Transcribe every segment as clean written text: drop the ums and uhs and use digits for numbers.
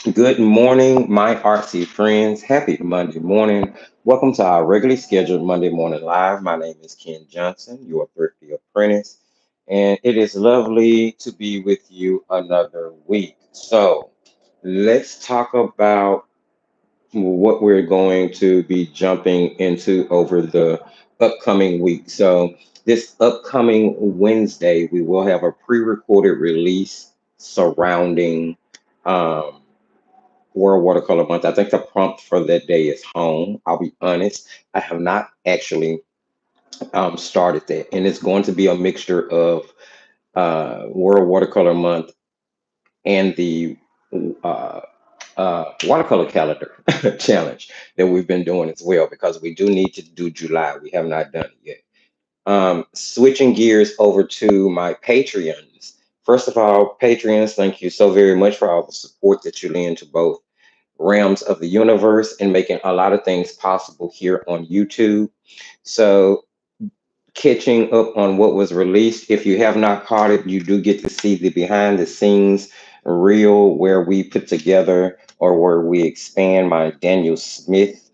Good morning, my artsy friends. Happy Monday morning. Welcome to our regularly scheduled Monday morning live. My name is Ken Johnson, your thrifty apprentice, and it is lovely to be with you another week. So, let's talk about what we're going to be jumping into over the upcoming week. So, this upcoming Wednesday, we will have a pre recorded release surrounding. Um, World Watercolor Month. I think the prompt for that day is home. I'll be honest, I have not actually started that, and it's going to be a mixture of World Watercolor Month and the uh, watercolor calendar challenge that we've been doing as well, because we do need to do July. We have not done it yet. Switching gears over to my Patreons. First of all, Patreons, thank you so very much for all the support that you lend to both realms of the universe and making a lot of things possible here on YouTube. So, catching up on what was released, if you have not caught it, you do get to see the behind the scenes reel where we put together or where we expand my Daniel Smith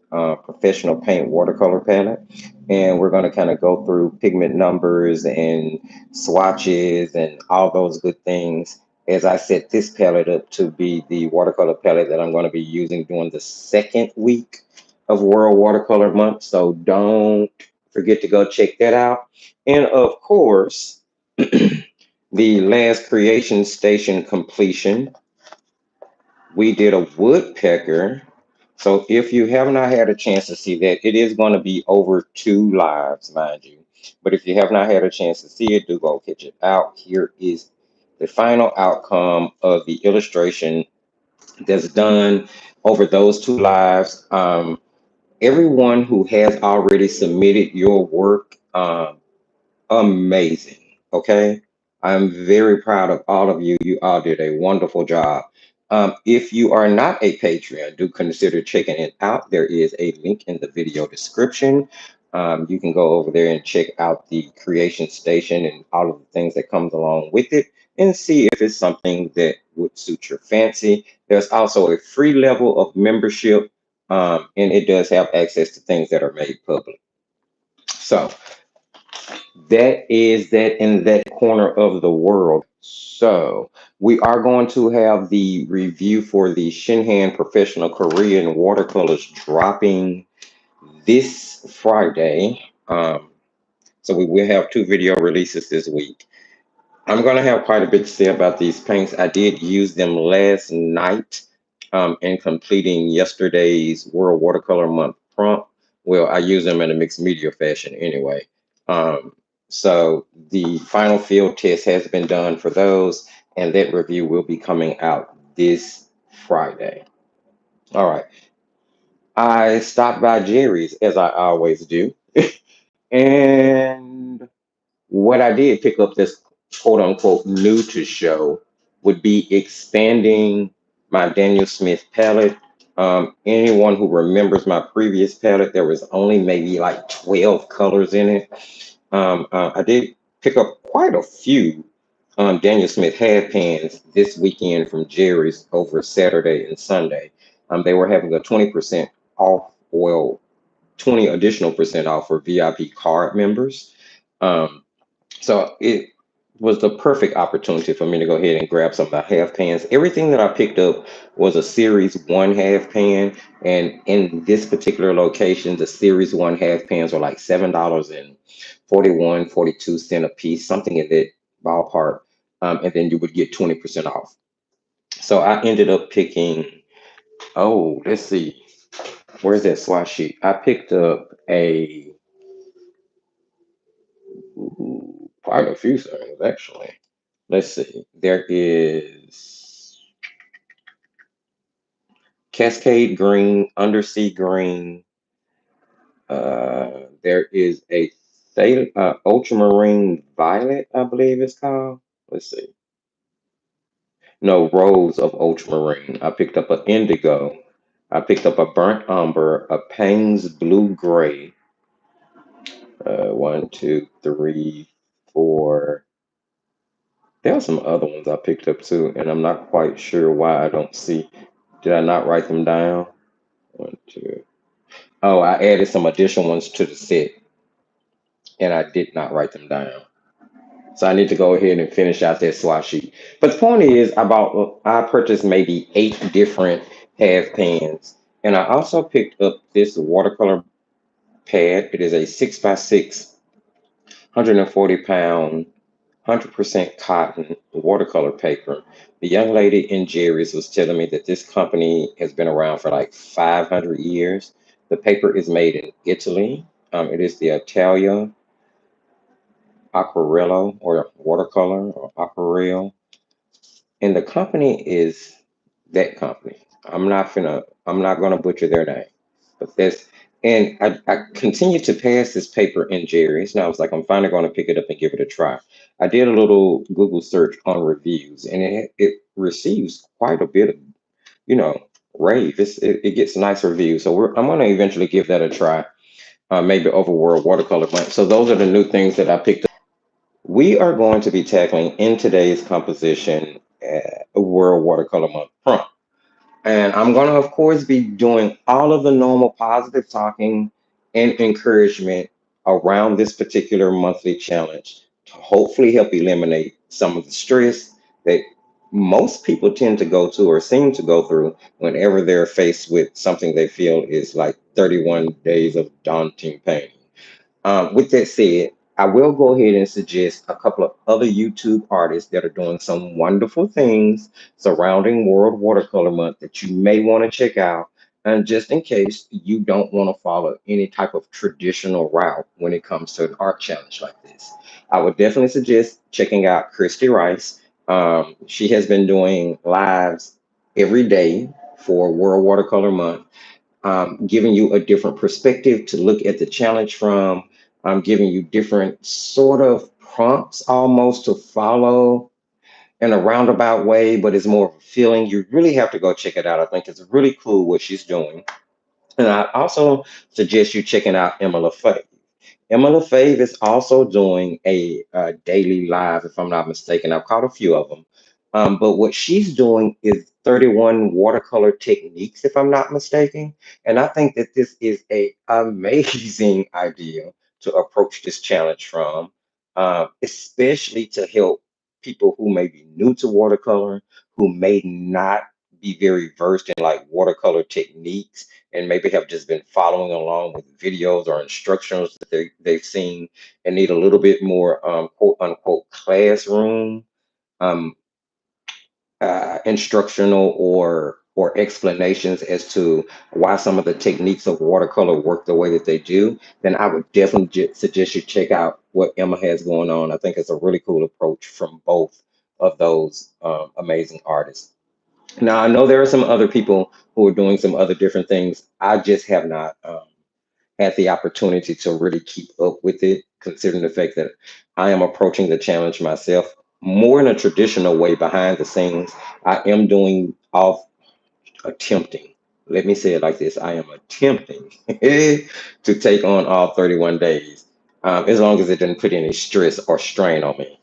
professional paint watercolor palette. And we're going to kind of go through pigment numbers and swatches and all those good things as I set this palette up to be the watercolor palette that I'm going to be using during the second week of World Watercolor Month. So don't forget to go check that out. And of course, the last creation station completion, we did a woodpecker. So if you have not had a chance to see that, it is going to be over two lives, mind you. But if you have not had a chance to see it, do go catch it out. Here is the final outcome of the illustration that's done over those two lives. Everyone who has already submitted your work, amazing. Okay. I'm very proud of all of you. You all did a wonderful job. If you are not a Patreon, do consider checking it out. There is a link in the video description. You can go over there and check out the creation station and all of the things that comes along with it and see if it's something that would suit your fancy. There's also a free level of membership, and it does have access to things that are made public. So, that is that in that corner of the world. So we are going to have the review for the Shinhan Professional Korean watercolors dropping this Friday. So we will have two video releases this week. I'm going to have quite a bit to say about these paints. I did use them last night in completing yesterday's World Watercolor Month prompt. Well, I use them in a mixed media fashion anyway. Um, so the final field test has been done for those, and that review will be coming out this Friday. All right. I stopped by Jerry's as I always do. And what I did pick up this quote unquote new to show would be expanding my Daniel Smith palette. Anyone who remembers my previous palette, there was only maybe like 12 colors in it. I did pick up quite a few Daniel Smith half pans this weekend from Jerry's over Saturday and Sunday. They were having a 20% off, well, 20 additional percent off for VIP card members. Um, so it was the perfect opportunity for me to go ahead and grab some of the half pans. Everything that I picked up was a Series 1 half pan. And in this particular location, the Series 1 half pans were like $7.41, 42 cents a piece, something in that ballpark. And then you would get 20% off. So I ended up picking, oh, let's see, where's that swatch sheet? I picked up quite a few things actually. Let's see. There is Cascade Green, Undersea Green. There is a Ultramarine Violet, I believe it's called. Let's see. No, Rose of Ultramarine. I picked up an Indigo. I picked up a Burnt Umber, a Payne's Blue Gray. One, two, three, four. There are some other ones I picked up too, and I'm not quite sure why I don't see Did I not write them down? One, two. Oh, I added some additional ones to the set, and I did not write them down. So I need to go ahead and finish out that swatch sheet. But the point is, I purchased maybe 8 different half pans, and I also picked up this watercolor pad. It is a 6x6, 140 pound, 100% cotton watercolor paper. The young lady in Jerry's was telling me that this company has been around for like 500 years. The paper is made in Italy. It is the Italia Aquarello or watercolor or aquarelle. And the company is that company. I'm not gonna butcher their name, but this. And I continued to pass this paper in Jerry's, and I was like, I'm finally going to pick it up and give it a try. I did a little Google search on reviews, and it receives quite a bit of, you know, rave. It gets nice reviews, so I'm going to eventually give that a try, maybe over World Watercolor Month. So those are the new things that I picked up. We are going to be tackling in today's composition World Watercolor Month prompt. And I'm going to, of course, be doing all of the normal positive talking and encouragement around this particular monthly challenge to hopefully help eliminate some of the stress that most people tend to go to or seem to go through whenever they're faced with something they feel is like 31 days of daunting pain. With that said, I will go ahead and suggest a couple of other YouTube artists that are doing some wonderful things surrounding World Watercolor Month that you may want to check out. And just in case you don't want to follow any type of traditional route when it comes to an art challenge like this, I would definitely suggest checking out Christy Rice. She has been doing lives every day for World Watercolor Month, giving you a different perspective to look at the challenge from. I'm giving you different sort of prompts almost to follow in a roundabout way, but it's more of a feeling. You really have to go check it out. I think it's really cool what she's doing. And I also suggest you checking out Emma LaFave. Emma LaFave is also doing a daily live, if I'm not mistaken. I've caught a few of them. But what she's doing is 31 watercolor techniques, if I'm not mistaken. And I think that this is a amazing idea to approach this challenge from, especially to help people who may be new to watercolor, who may not be very versed in like watercolor techniques and maybe have just been following along with videos or instructions that they've seen and need a little bit more quote unquote classroom um, instructional or explanations as to why some of the techniques of watercolor work the way that they do, then I would definitely suggest you check out what Emma has going on. I think it's a really cool approach from both of those amazing artists. Now, I know there are some other people who are doing some other different things. I just have not had the opportunity to really keep up with it, considering the fact that I am approaching the challenge myself more in a traditional way behind the scenes. I am doing off attempting. Let me say it like this: I am attempting to take on all 31 days, as long as it didn't put any stress or strain on me.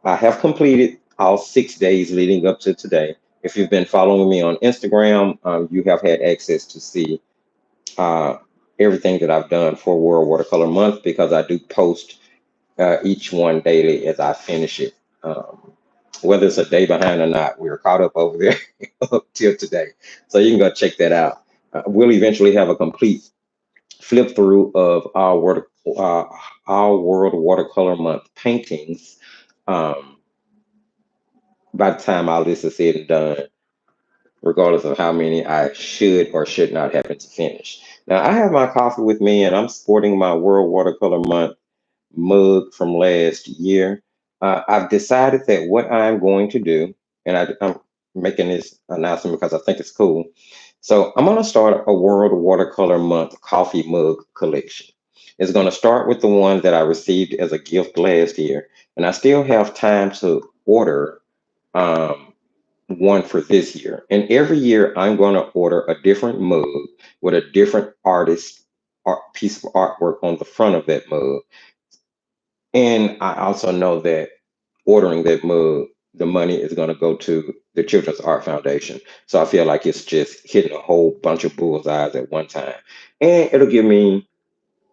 I have completed all 6 days leading up to today. If you've been following me on Instagram, you have had access to see uh, everything that I've done for World Watercolor Month because I do post each one daily as I finish it. Whether it's a day behind or not, we're caught up over there up till today. So you can go check that out. We'll eventually have a complete flip through of uh, our World Watercolor Month paintings um, by the time all this is said and done, regardless of how many I should or should not happen to finish. Now, I have my coffee with me, and I'm sporting my World Watercolor Month mug from last year. I've decided that what I'm going to do, and I'm making this announcement because I think it's cool. So, I'm going to start a World Watercolor Month coffee mug collection. It's going to start with the one that I received as a gift last year, and I still have time to order. Um, one for this year. And every year I'm going to order a different mug with a different artist piece of artwork on the front of that mug. And I also know that ordering that mug the money is going to go to the Children's Art Foundation. So I feel like it's just hitting a whole bunch of bullseyes at one time. And it'll give me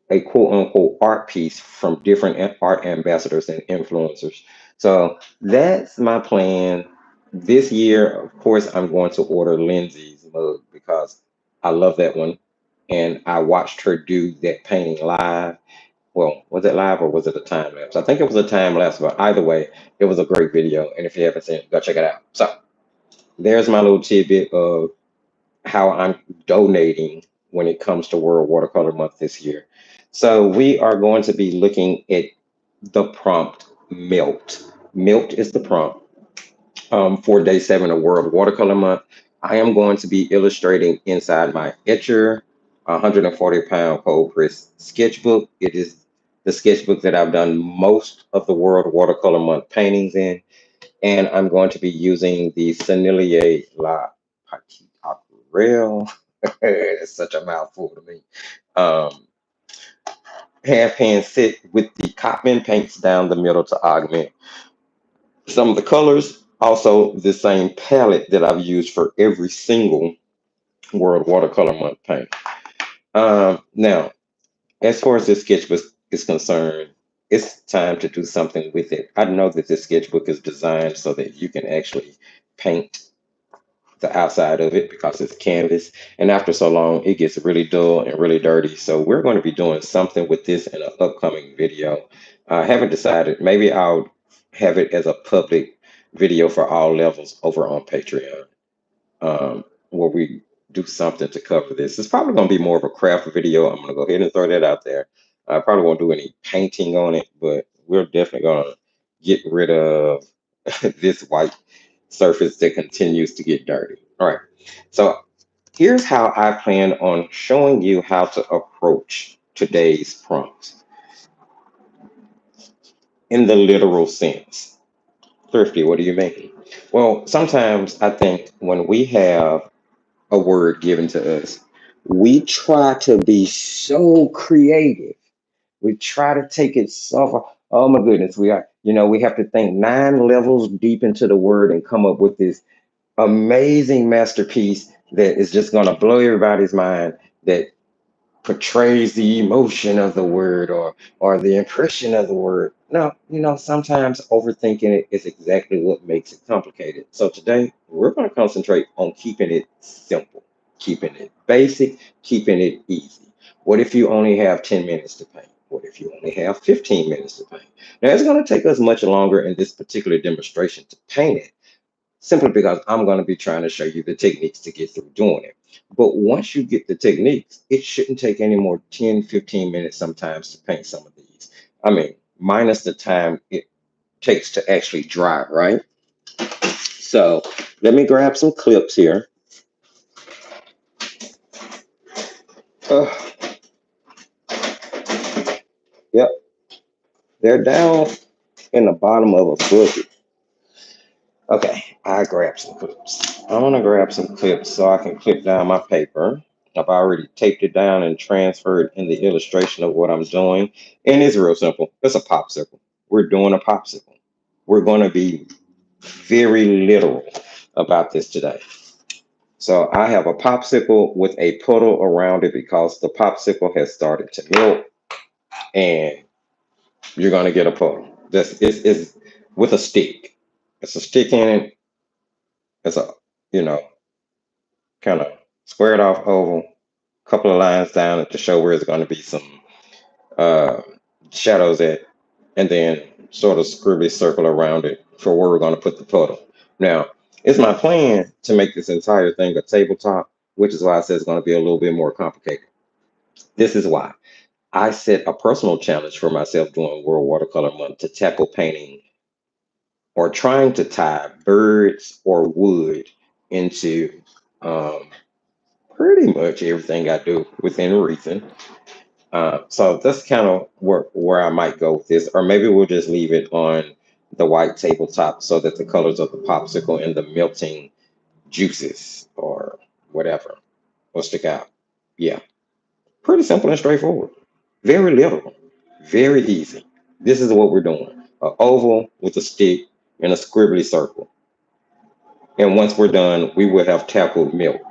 a quote unquote art piece from different art ambassadors and influencers. So that's my plan this year. Of course, I'm going to order Lindsay's mug because I love that one. And I watched her do that painting live. Well, was it live or was it a time lapse? I think it was a time lapse, but either way, it was a great video. And if you haven't seen it, go check it out. So there's my little tidbit of how I'm donating when it comes to World Watercolor Month this year. So we are going to be looking at the prompt melt. Melt is the prompt for day 7 of World Watercolor Month. I am going to be illustrating inside my Etcher 140-pound cold press sketchbook. It is the sketchbook that I've done most of the World Watercolor Month paintings in, and I'm going to be using the Sennelier La Petite Aquarelle. It's such a mouthful to me. Um, Half hand set with the Cotman paints down the middle to augment some of the colors. Also, the same palette that I've used for every single World Watercolor Month paint. Now, as far as this sketchbook is concerned, it's time to do something with it. I know that this sketchbook is designed so that you can actually paint the outside of it because it's canvas. And after so long, it gets really dull and really dirty. So we're going to be doing something with this in an upcoming video. I haven't decided. Maybe I'll have it as a public video for all levels over on Patreon, where we do something to cover this. It's probably going to be more of a craft video. I'm going to go ahead and throw that out there. I probably won't do any painting on it, but we're definitely going to get rid of this white surface that continues to get dirty. All right. So here's how I plan on showing you how to approach today's prompts in the literal sense. Thrifty, what do you mean? Well, sometimes I think when we have a word given to us, we try to be so creative. We try to take it so far. Oh my goodness, we have to think 9 levels deep into the word and come up with this amazing masterpiece that is just going to blow everybody's mind, that portrays the emotion of the word or the impression of the word. No, sometimes overthinking it is exactly what makes it complicated. So today we're going to concentrate on keeping it simple, keeping it basic, keeping it easy. What if you only have 10 minutes to paint? What if you only have 15 minutes to paint? Now it's going to take us much longer in this particular demonstration to paint it, simply because I'm going to be trying to show you the techniques to get through doing it. But once you get the techniques, it shouldn't take any more 10, 15 minutes sometimes to paint some of these. I mean, minus the time it takes to actually dry, right? So let me grab some clips here. Uh, yep, they're down in the bottom of a bucket. Okay, I grabbed some clips. I'm gonna grab some clips so I can clip down my paper. I've already taped it down and transferred in the illustration of what I'm doing. And it's real simple. It's a popsicle. We're doing a popsicle. We're gonna be very literal about this today. So I have a popsicle with a puddle around it because the popsicle has started to melt, and you're gonna get a puddle. It's with a stick. It's a stick in it. It's a, you know, kind of squared off oval, couple of lines down to show where it's going to be some uh, shadows at, and then sort of scribbly circle around it for where we're going to put the puddle. Now, it's my plan to make this entire thing a tabletop, which is why I said it's going to be a little bit more complicated. This is why I set a personal challenge for myself during World Watercolor Month to tackle painting or trying to tie birds or wood into pretty much everything I do within reason. So that's kind of where I might go with this, or maybe we'll just leave it on the white tabletop so that the colors of the popsicle and the melting juices or whatever will stick out. Yeah, pretty simple and straightforward. Very little, very easy. This is what we're doing: an oval with a stick in a scribbly circle. And once we're done, we will have tackled milk.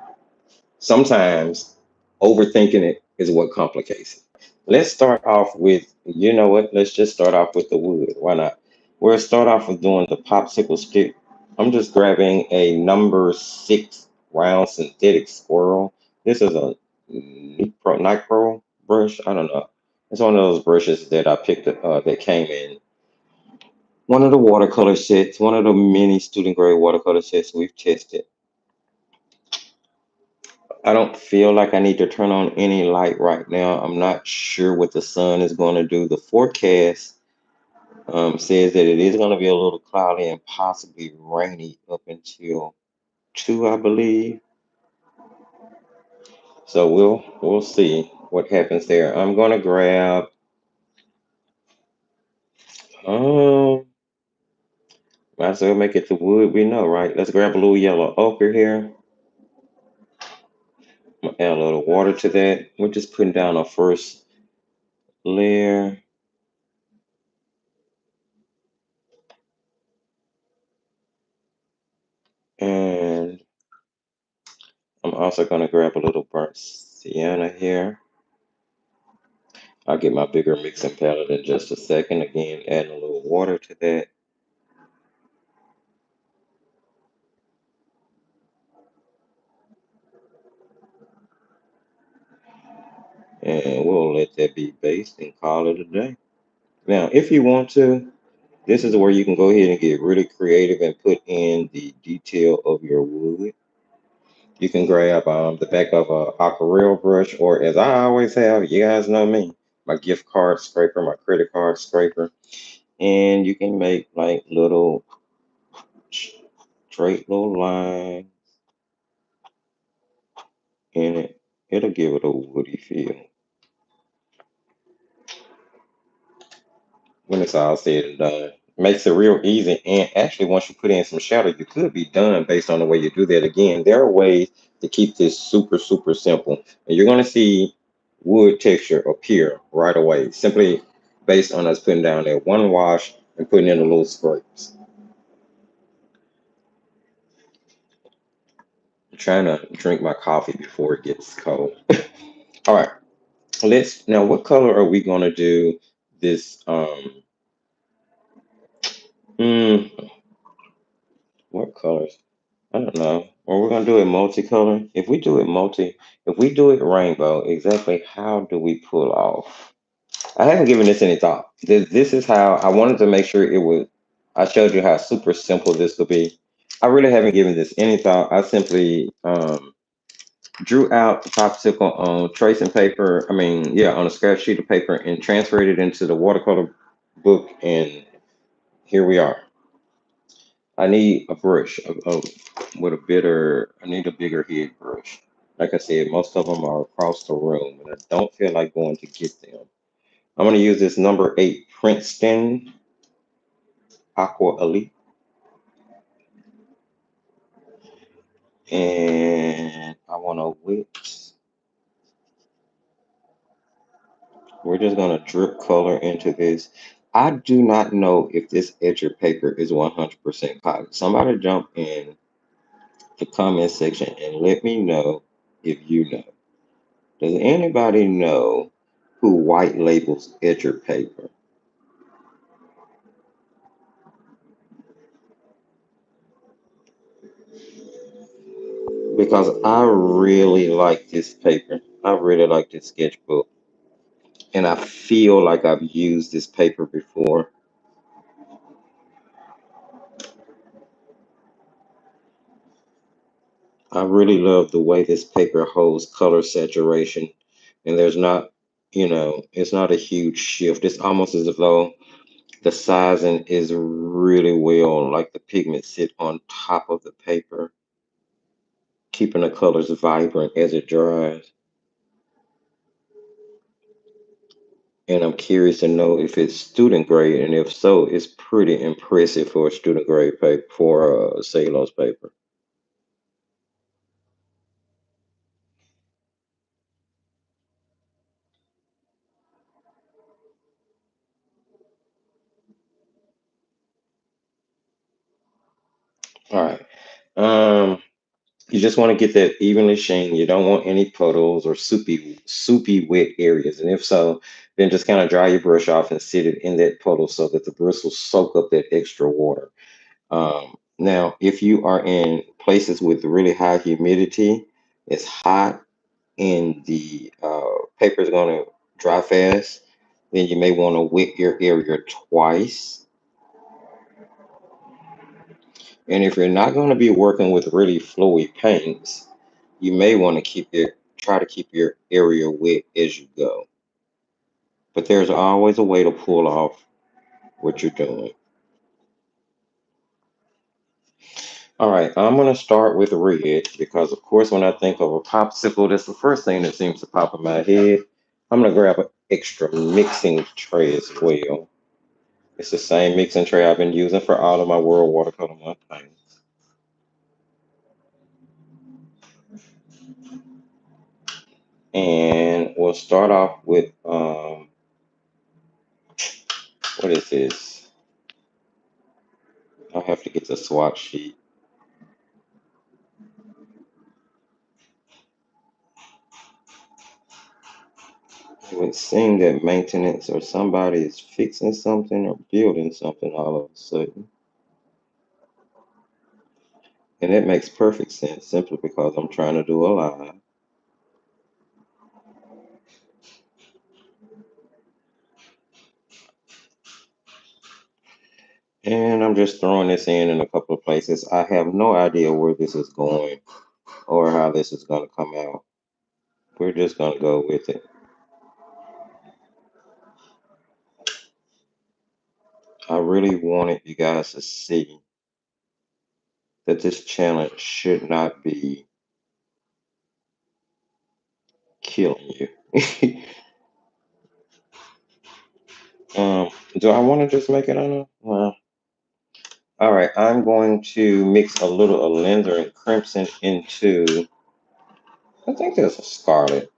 Sometimes overthinking it is what complicates it. Let's start off with, you know what? Let's just start off with the wood. Why not? We'll start off with doing the popsicle stick. I'm just grabbing a number 6 round synthetic squirrel. This is a Nitro brush. I don't know. It's one of those brushes that I picked up that came in one of the watercolor sets, one of the many student grade watercolor sets we've tested. I don't feel like I need to turn on any light right now. I'm not sure what the sun is going to do. The forecast says that it is going to be a little cloudy and possibly rainy up until 2, I believe. So we'll see what happens there. I'm going to grab um might as well make it the wood we know, right? Let's grab a little yellow ochre here. I'm gonna add a little water to that. We're just putting down our first layer. And I'm also going to grab a little burnt sienna here. I'll get my bigger mixing palette in just a second. Again, adding a little water to that. And we'll let that be based and call it a day. Now, if you want to, this is where you can go ahead and get really creative and put in the detail of your wood. You can grab the back of a aquarelle brush, or as I always have, you guys know me, my gift card scraper, my credit card scraper, and you can make like little straight little lines in it. It'll give it a woody feel when it's all said and done. Makes it real easy. And actually, once you put in some shadow, you could be done based on the way you do that. Again, there are ways to keep this super, super simple. And you're going to see wood texture appear right away, simply based on us putting down that one wash and putting in the little scrapes. I'm trying to drink my coffee before it gets cold. All right. Let's now, what color are we going to do this? Hmm, what colors? I don't know. Or we're gonna do it multicolor. If we do it rainbow, exactly how do we pull off? I haven't given this any thought. This is how I wanted to make sure it would. I showed you how super simple this could be. I really haven't given this any thought. I simply drew out the popsicle on tracing paper. I mean, yeah, on a scratch sheet of paper and transferred it into the watercolor book, and here we are. I need a brush with a bitter. I need a bigger head brush. Like I said, most of them are across the room, and I don't feel like going to get them. I'm going to use this number 8 Princeton Aqua Elite, and I want to whip. We're just going to drip color into this. I do not know if this etcher paper is 100% cotton. Somebody jump in the comment section and let me know if you know. Does anybody know who white labels etcher paper? Because I really like this paper. I really like this sketchbook. And I feel like I've used this paper before. I really love the way this paper holds color saturation. And there's not, it's not a huge shift. It's almost as though the sizing is really well, like the pigments sit on top of the paper, keeping the colors vibrant as it dries. And I'm curious to know if it's student grade, and if so, it's pretty impressive for a student grade paper, for a cellulose paper. All right. You just want to get that evenly sheen. You don't want any puddles or soupy wet areas. And if so, then just kind of dry your brush off and sit it in that puddle so that the bristles soak up that extra water. Now, if you are in places with really high humidity, it's hot, and the paper is going to dry fast, then you may want to wet your area twice. And if you're not going to be working with really flowy paints, you may want to try to keep your area wet as you go. But there's always a way to pull off what you're doing. All right, I'm going to start with red because, of course, when I think of a popsicle, that's the first thing that seems to pop in my head. I'm going to grab an extra mixing tray as well. It's the same mixing tray I've been using for all of my World Watercolor Month paints. And we'll start off with, what is this? I'll have to get the swatch sheet. It would seem that maintenance or somebody is fixing something or building something all of a sudden. And it makes perfect sense simply because I'm trying to do a live. And I'm just throwing this in a couple of places. I have no idea where this is going or how this is going to come out. We're just going to go with it. I really wanted you guys to see that this challenge should not be killing you. Do I want to just make it on a? Well, all right. I'm going to mix a little alizarin and crimson into. I think there's a scarlet.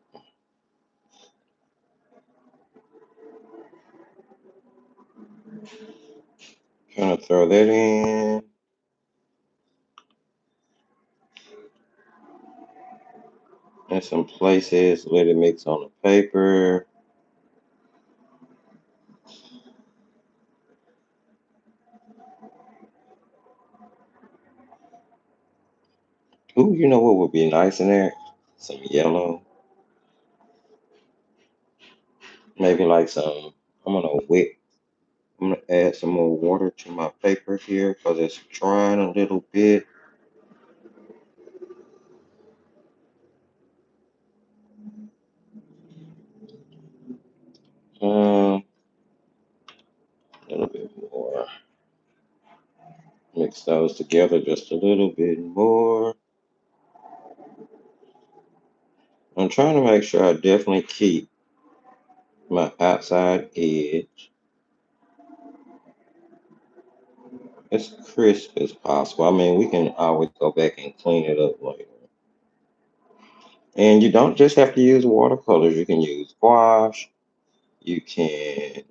Gonna throw that in. In some places, let it mix on the paper. Ooh, you know what would be nice in there? Some yellow. Maybe like some. I'm gonna wet. I'm gonna add some more water to my paper here because it's drying a little bit. A little bit more. Mix those together just a little bit more. I'm trying to make sure I definitely keep my outside edge as crisp as possible. I mean, we can always go back and clean it up later. And you don't just have to use watercolors. You can use gouache. You can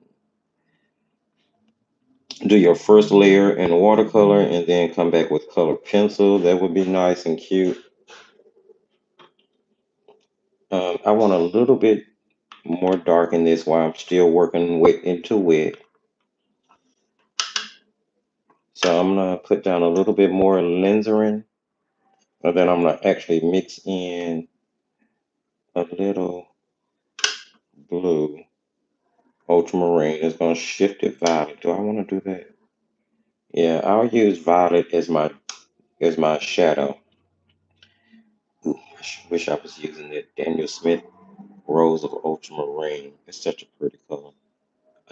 do your first layer in watercolor and then come back with colored pencil. That would be nice and cute. I want a little bit more dark in this while I'm still working wet into wet. So I'm gonna put down a little bit more alizarin, and then I'm gonna actually mix in a little blue ultramarine. It's gonna shift it violet. Do I want to do that? Yeah, I'll use violet as my shadow. Ooh, wish I was using that Daniel Smith Rose of Ultramarine. It's such a pretty color.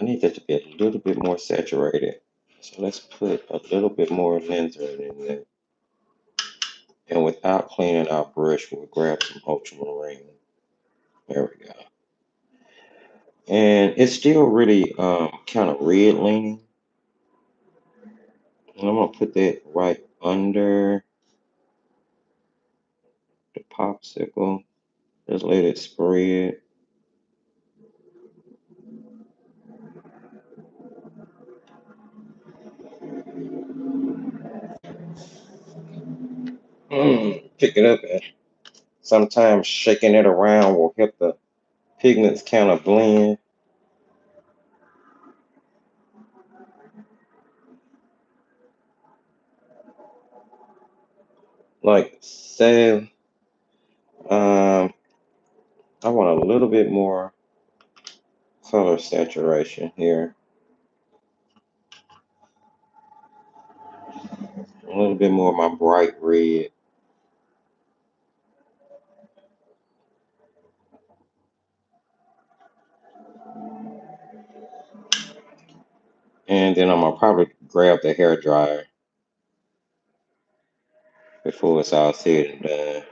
I need that to be a little bit more saturated. So let's put a little bit more alizarin in there. And without cleaning our brush, we'll grab some ultramarine. There we go. And it's still really kind of red leaning. And I'm gonna put that right under the popsicle. Just let it spread. Pick it up, and sometimes shaking it around will help the pigments kind of blend. Like say, um, I want a little bit more color saturation here, a little bit more of my bright red, and then I'm gonna probably grab the hair dryer before it's all said and done.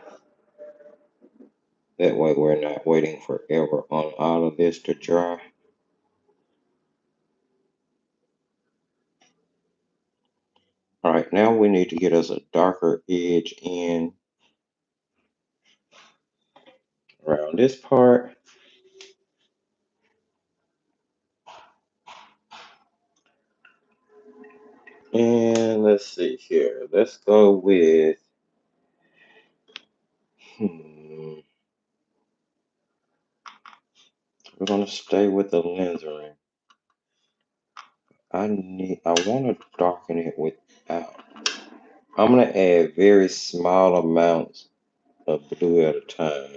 That way we're not waiting forever on all of this to dry. All right, now we need to get us a darker edge in around this part. And let's see here. Let's go with, we're gonna stay with the lensering. I want to darken it without. I'm gonna add very small amounts of blue at a time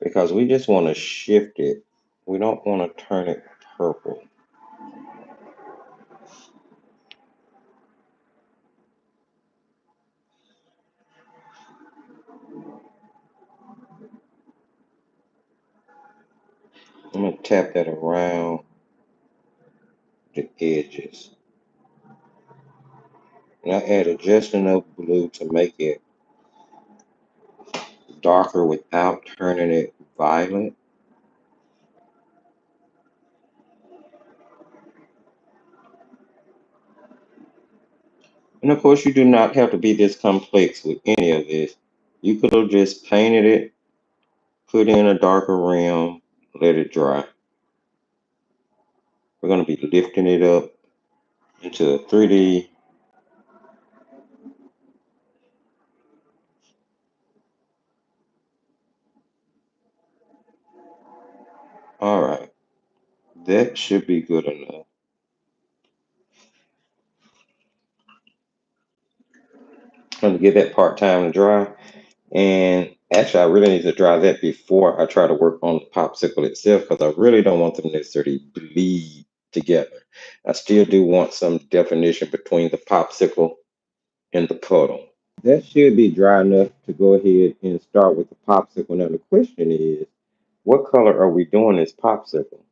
because we just want to shift it. We don't want to turn it purple. I'm gonna tap that around the edges. And I added just enough blue to make it darker without turning it violet. And of course, you do not have to be this complex with any of this. You could have just painted it, put in a darker rim, let it dry. We're going to be lifting it up into a 3D. All right, that should be good enough. I'm going to give that part time to dry. And actually, I really need to dry that before I try to work on the popsicle itself because I really don't want them necessarily bleed together. I still do want some definition between the popsicle and the puddle. That should be dry enough to go ahead and start with the popsicle. Now the question is, what color are we doing this popsicle?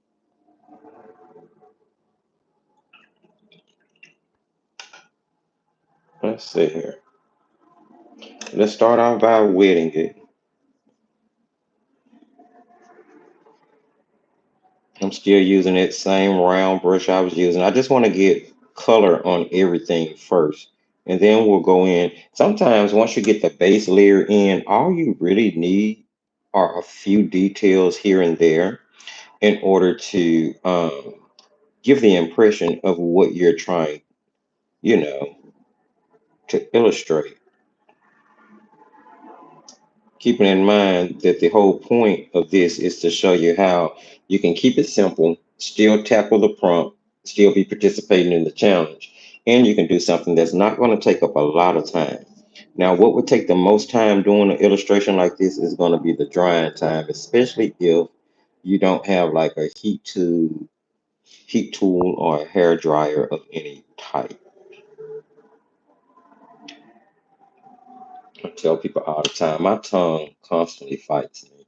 Let's see here. Let's start off by wetting it. I'm still using that same round brush I was using. I just want to get color on everything first. And then we'll go in. Sometimes once you get the base layer in, all you really need are a few details here and there in order to give the impression of what you're trying, you know, to illustrate. Keeping in mind that the whole point of this is to show you how you can keep it simple, still tackle the prompt, still be participating in the challenge, and you can do something that's not going to take up a lot of time. Now, what would take the most time doing an illustration like this is going to be the drying time, especially if you don't have like a heat tool or a hair dryer of any type. I tell people all the time, my tongue constantly fights me.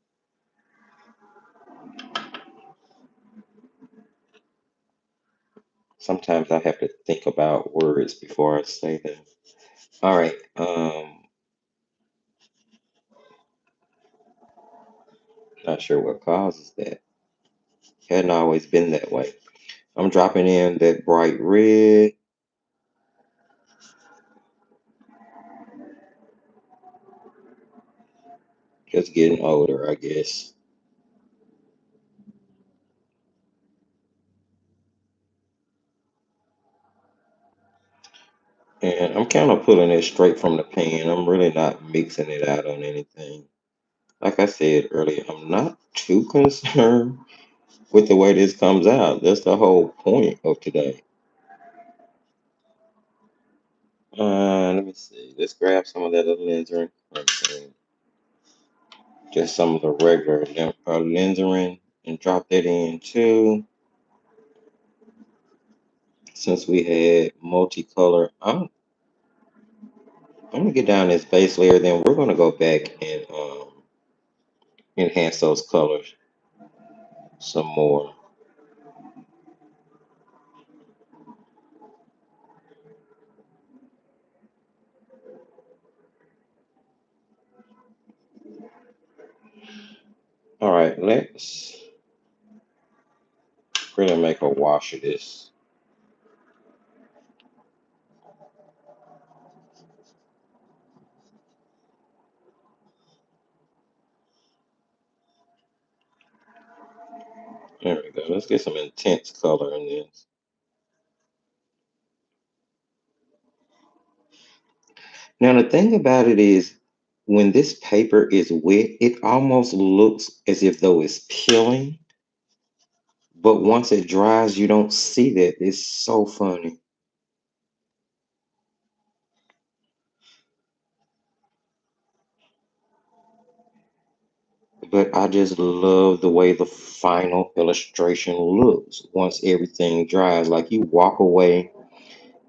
Sometimes I have to think about words before I say them. All right. Not sure what causes that. Hadn't always been that way. I'm dropping in that bright red, just getting older, I guess. And I'm kind of pulling it straight from the pan. I'm really not mixing it out on anything. Like I said earlier, I'm not too concerned with the way this comes out. That's the whole point of today. Let me see. Let's grab some of that alizarin crimson, just some of the regular alizarin, and drop that in too. Since we had multicolor, I'm gonna get down this base layer. Then we're gonna go back and enhance those colors some more. All right, let's really make a wash of this. There we go. Let's get some intense color in this. Now, the thing about it is, when this paper is wet, it almost looks as if though it's peeling, but once it dries, you don't see that. It's so funny. But I just love the way the final illustration looks once everything dries. Like you walk away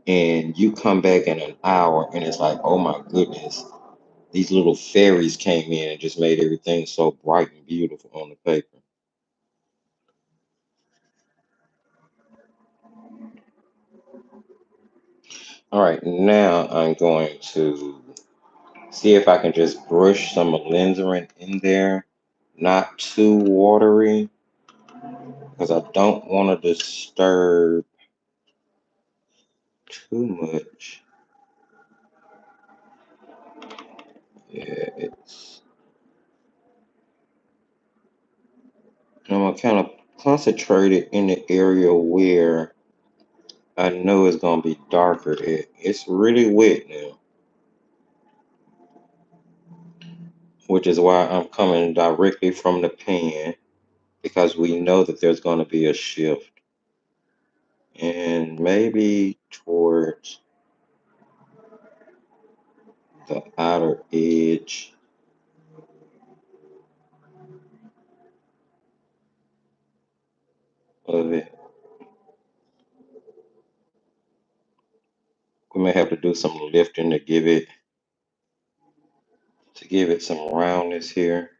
and you come back in an hour and it's like, oh my goodness, these little fairies came in and just made everything so bright and beautiful on the paper. All right, now I'm going to see if I can just brush some alizarin in there, not too watery, because I don't want to disturb too much. Yeah, I'm gonna kind of concentrate it in the area where I know it's gonna be darker. It's really wet now, which is why I'm coming directly from the pan because we know that there's gonna be a shift. And maybe towards the outer edge of it. We may have to do some lifting to give it some roundness here.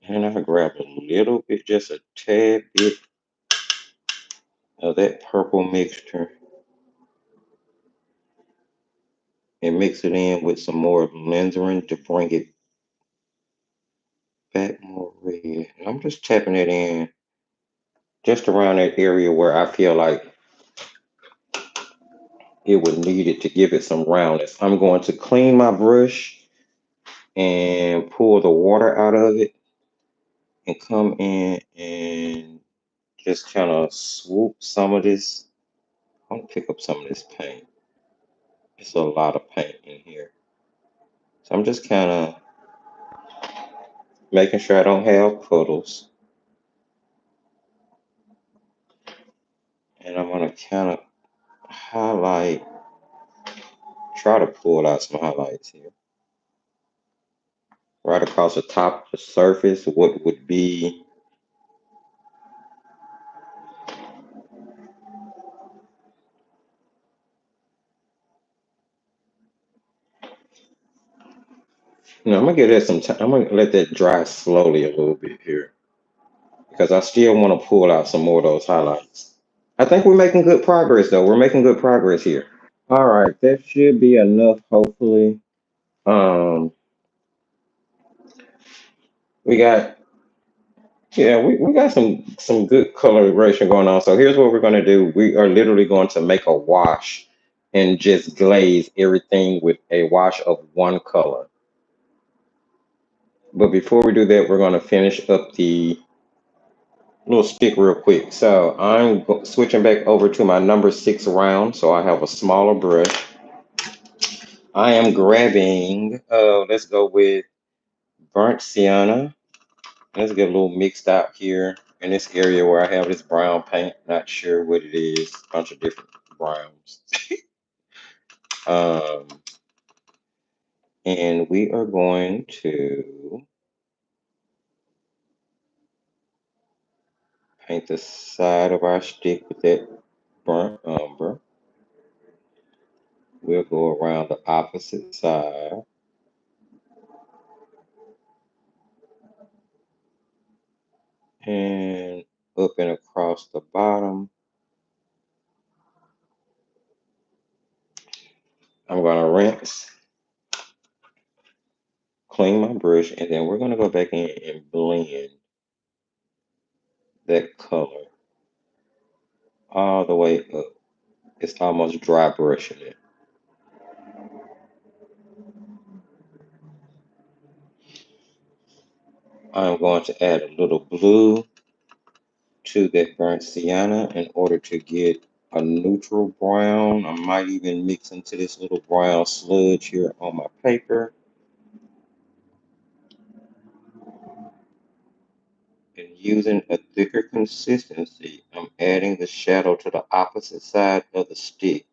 And I grab a little bit, just a tad bit of that purple mixture and mix it in with some more alizarin to bring it back more red. And I'm just tapping it in just around that area where I feel like it would need it to give it some roundness. I'm going to clean my brush and pull the water out of it and come in and just kind of swoop some of this. I'm gonna pick up some of this paint. It's a lot of paint in here. So I'm just kind of making sure I don't have puddles. And I'm gonna kind of highlight, try to pull out some highlights here. Right across the top of the surface, what would be, I'm gonna give that some time. I'm gonna let that dry slowly a little bit here because I still want to pull out some more of those highlights. I think we're making good progress though. We're making good progress here. All right, that should be enough, hopefully. Um, we got we got some good coloration going on. So here's what we're gonna do. We are literally going to make a wash and just glaze everything with a wash of one color. But before we do that, we're gonna finish up the little stick real quick. So switching back over to my number 6 round. So I have a smaller brush. I am grabbing, let's go with burnt sienna. Let's get a little mixed out here in this area where I have this brown paint. Not sure what it is. A bunch of different browns. Um, and we are going to paint the side of our stick with that burnt umber. We'll go around the opposite side. And up and across the bottom. I'm going to rinse, clean my brush, and then we're going to go back in and blend that color all the way up. It's almost dry brushing it. I'm going to add a little blue to that burnt sienna in order to get a neutral brown. I might even mix into this little brown sludge here on my paper. And using a thicker consistency, I'm adding the shadow to the opposite side of the stick.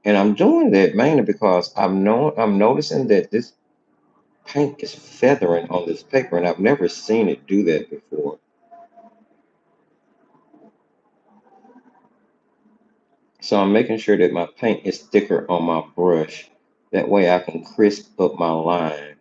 And I'm doing that mainly because I'm noticing that this paint is feathering on this paper, and I've never seen it do that before. So I'm making sure that my paint is thicker on my brush. That way I can crisp up my lines.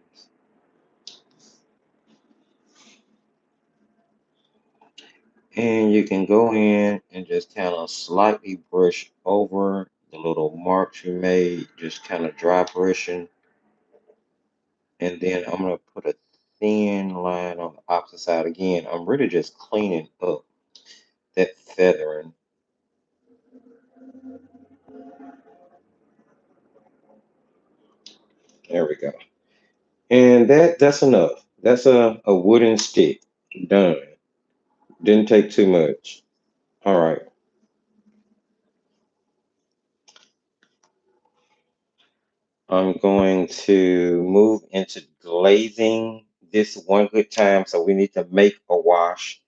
And you can go in and just kind of slightly brush over the little marks you made, just kind of dry brushing. And then I'm going to put a thin line on the opposite side again. I'm really just cleaning up that feathering. There we go. And that's enough. That's a wooden stick. Done. Didn't take too much. All right. I'm going to move into glazing this one good time. So we need to make a wash,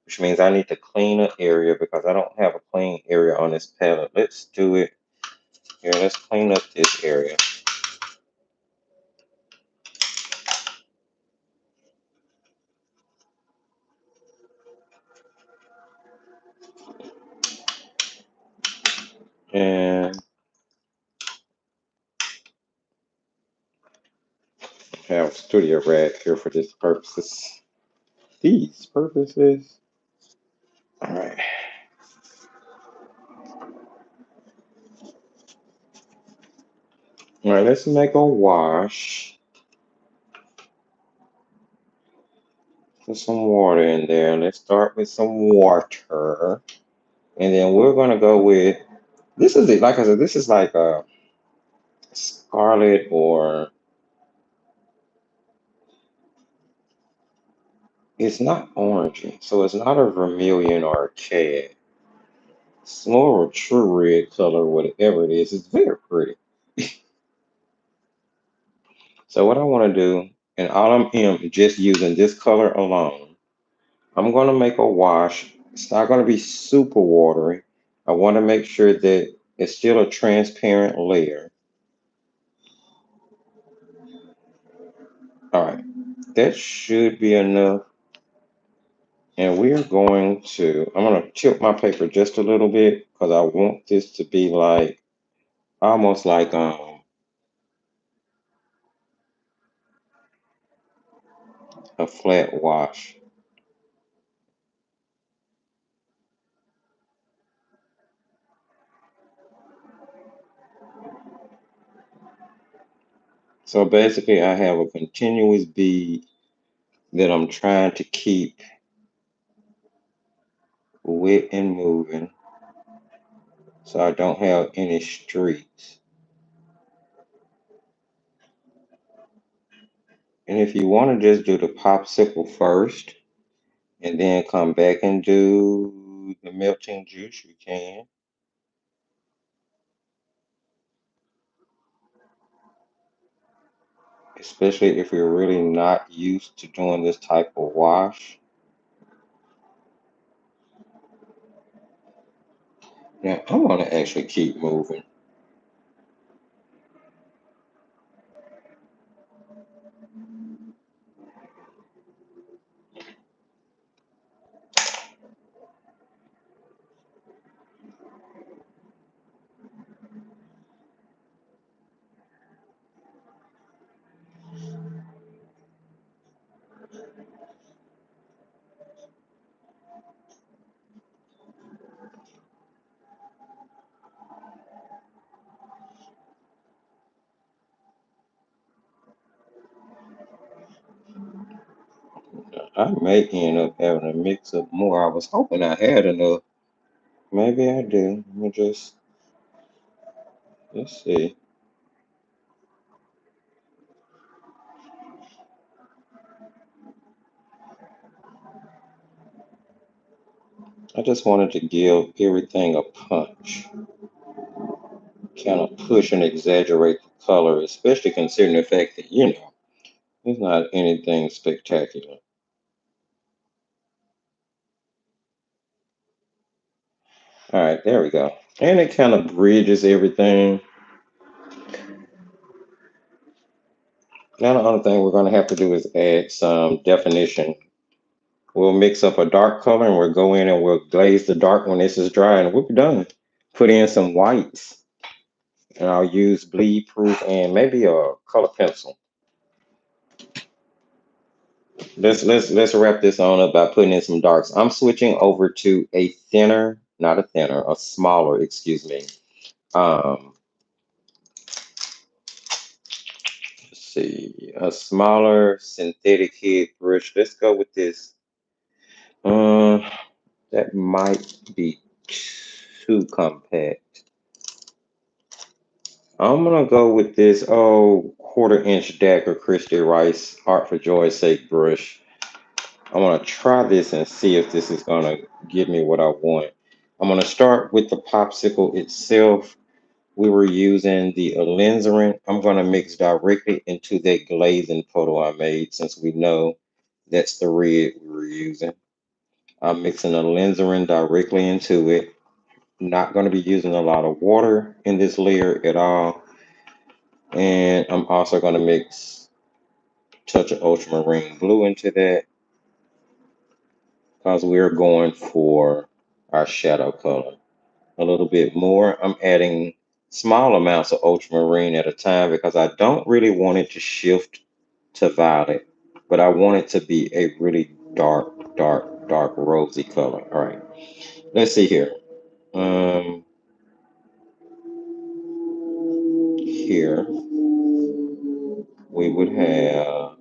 which means I need to clean an area because I don't have a clean area on this palette. Let's do it here. Let's clean up this area. And have a studio rag here for this purposes. These purposes. All right. All right, let's make a wash. Put some water in there. Let's start with some water. And then we're gonna go with this is it. Like I said, this is like a scarlet or it's not orangey. So it's not a vermilion or a cad. It's more of a true red color, whatever it is. It's very pretty. So what I want to do, and all I'm just using this color alone, I'm going to make a wash. It's not going to be super watery. I want to make sure that it's still a transparent layer. All right, that should be enough. And we are going to, I'm going to tilt my paper just a little bit because I want this to be like, almost like a flat wash. So basically I have a continuous bead that I'm trying to keep wet and moving so I don't have any streaks. And if you want to just do the popsicle first and then come back and do the melting juice, you can. Especially if you're really not used to doing this type of wash. Now, I want to actually keep moving. I may end up having to mix up more. I was hoping I had enough. Maybe I do. Let me just, let's see. I just wanted to give everything a punch, kind of push and exaggerate the color, especially considering the fact that, it's not anything spectacular. All right, there we go. And it kind of bridges everything. Now, the only thing we're going to have to do is add some definition. We'll mix up a dark color and we'll go in and we'll glaze the dark when this is dry and we'll be done. Put in some whites and I'll use bleed proof and maybe a color pencil. Let's wrap this on up by putting in some darks. I'm switching over to a thinner, not a thinner, a smaller, excuse me. Um, let's see, a smaller synthetic head brush. Let's go with this. Uh, that might be too compact. I'm gonna go with this quarter-inch Dagger Christie Rice Art for Joy's Sake brush. I want to try this and see if this is gonna give me what I want. I'm gonna start with the popsicle itself. We were using the alizarin. I'm gonna mix directly into that glazing photo I made since we know that's the red we were using. I'm mixing alizarin directly into it. Not gonna be using a lot of water in this layer at all. And I'm also gonna mix a touch of ultramarine blue into that because we're going for our shadow color. A little bit more. I'm adding small amounts of ultramarine at a time because I don't really want it to shift to violet, but I want it to be a really dark, dark, dark rosy color. All right, let's see here. Um, Here we would have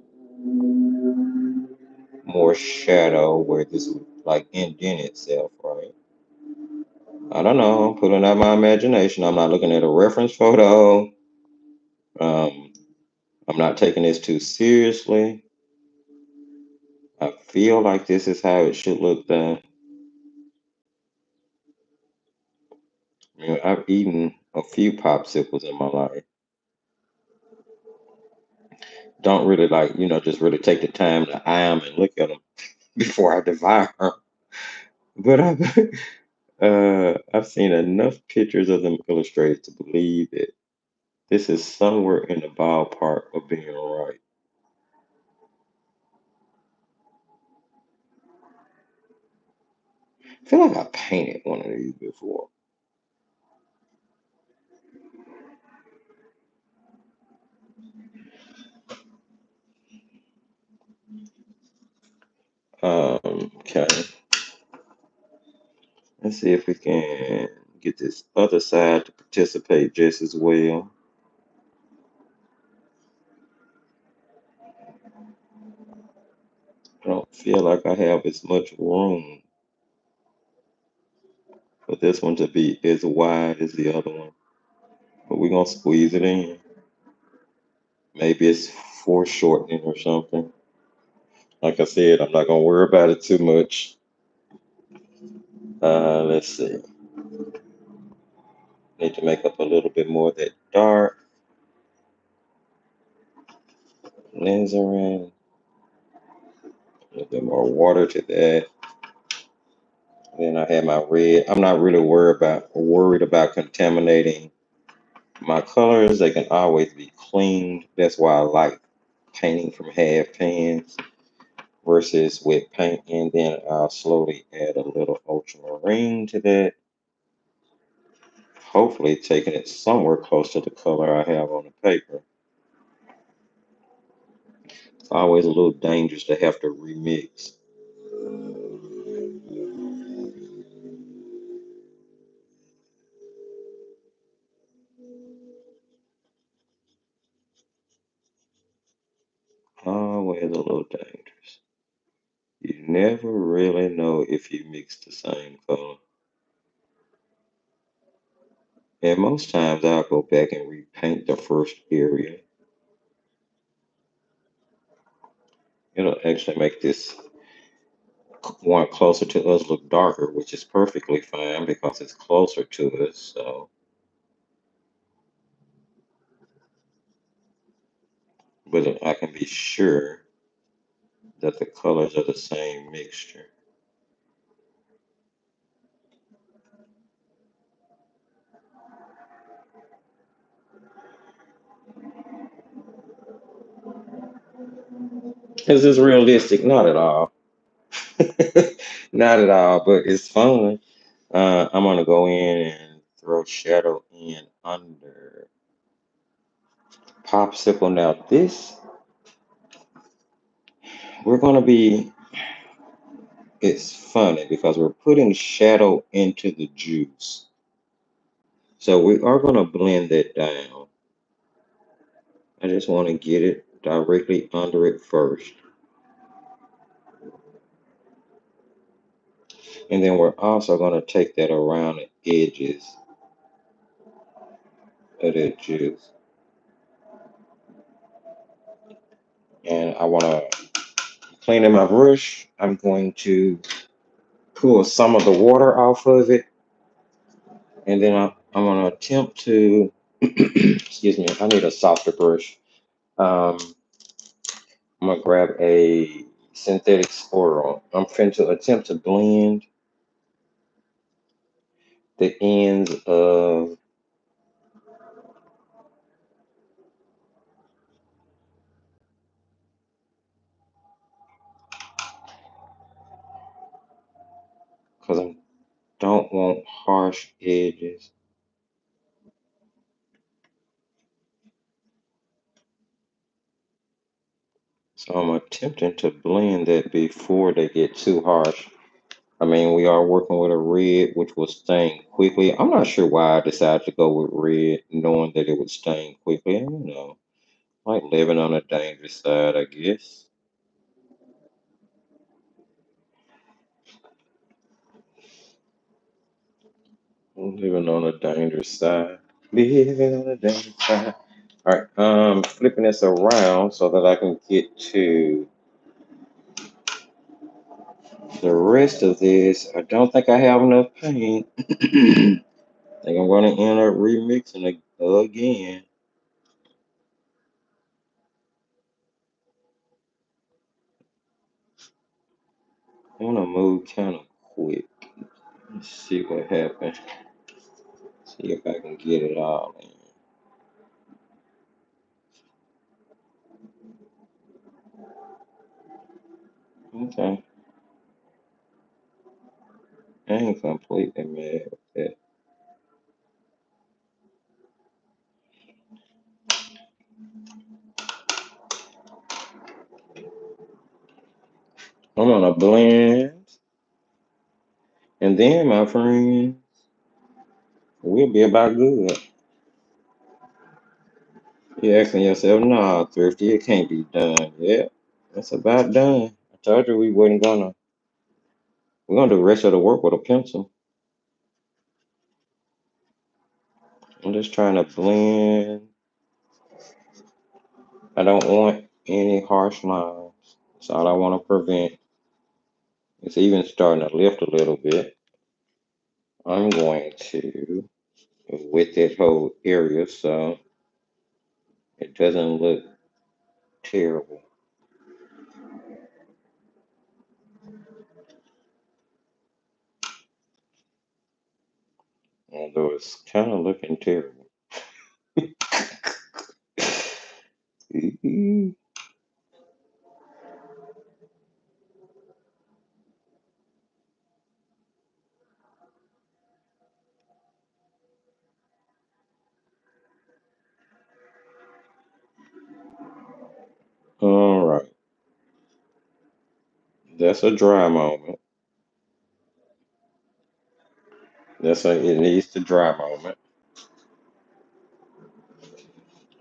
more shadow where this would like indent itself, right? I don't know. I'm putting out my imagination. I'm not looking at a reference photo. Um, I'm not taking this too seriously. I feel like this is how it should look done. I've eaten a few popsicles in my life. Don't really like, just really take the time to eye them and look at them before I devour them. But I've seen enough pictures of them illustrated to believe that this is somewhere in the ballpark of being right. I feel like I painted one of these before. Okay. Let's see if we can get this other side to participate just as well. I don't feel like I have as much room for this one to be as wide as the other one. But we're gonna squeeze it in. Maybe it's foreshortening or something. Like I said, I'm not gonna worry about it too much. Let's see. Need to make up a little bit more of that dark alizarin. A little bit more water to that. Then I have my red. I'm not really worried about contaminating my colors. They can always be cleaned. That's why I like painting from half pans versus wet paint. And then I'll slowly add a little ultramarine to that. Hopefully taking it somewhere close to the color I have on the paper. It's always a little dangerous to have to remix. Always a little dangerous. You never really know if you mix the same color. And most times I'll go back and repaint the first area. It'll actually make this one closer to us look darker, which is perfectly fine because it's closer to us. So, but I can be sure that the colors are the same mixture. Is this realistic? Not at all. Not at all, but it's fun. I'm gonna go in and throw shadow in under popsicle. Now this, we're gonna be, it's funny because we're putting shadow into the juice. So we are gonna blend that down. I just want to get it directly under it first. And then we're also gonna take that around the edges of that juice. And I wanna clean in my brush. I'm going to pull some of the water off of it, and then I'm going to attempt to, excuse me, I need a softer brush. I'm going to grab a synthetic swirl. I'm going to attempt to blend the ends of because I don't want harsh edges. So I'm attempting to blend that before they get too harsh. I mean, we are working with a red, which will stain quickly. I'm not sure why I decided to go with red, knowing that it would stain quickly. I don't know, like living on the dangerous side, I guess. Living on the dangerous side. Living on the dangerous side. All right, flipping this around so that I can get to the rest of this. I don't think I have enough paint. I think I'm going to end up remixing it again. I want to move kind of quick. Let's see what happens. See if I can get it all in. Okay, I ain't completely mad with that. I'm gonna blend, and then, my friend, we'll be about good. You're asking yourself, nah, Thrifty, it can't be done. Yeah, it's about done. I told you we wasn't gonna. We're gonna do the rest of the work with a pencil. I'm just trying to blend. I don't want any harsh lines. That's all I want to prevent. It's even starting to lift a little bit. I'm going to wet that whole area so it doesn't look terrible. Although it's kind of looking terrible. All right, that's a dry moment. It needs to dry moment.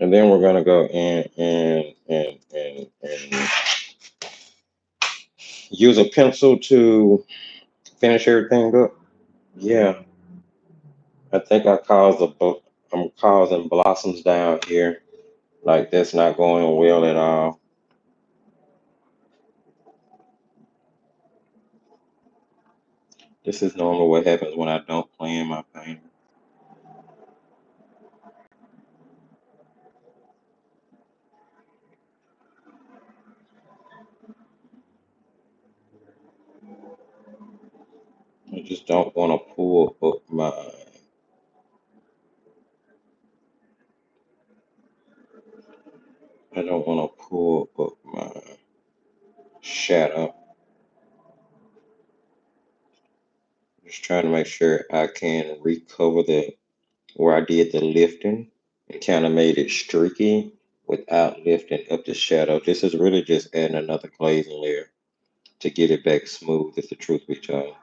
And then we're gonna go in and use a pencil to finish everything up. Yeah, I think I'm causing blossoms down here. Like that's not going well at all. This is normally what happens when I don't plan my painting. I just don't want to pull up I don't want to pull up my shadow. Just trying to make sure I can recover the where I did the lifting and kind of made it streaky without lifting up the shadow. This is really just adding another glazing layer to get it back smooth, if the truth be told.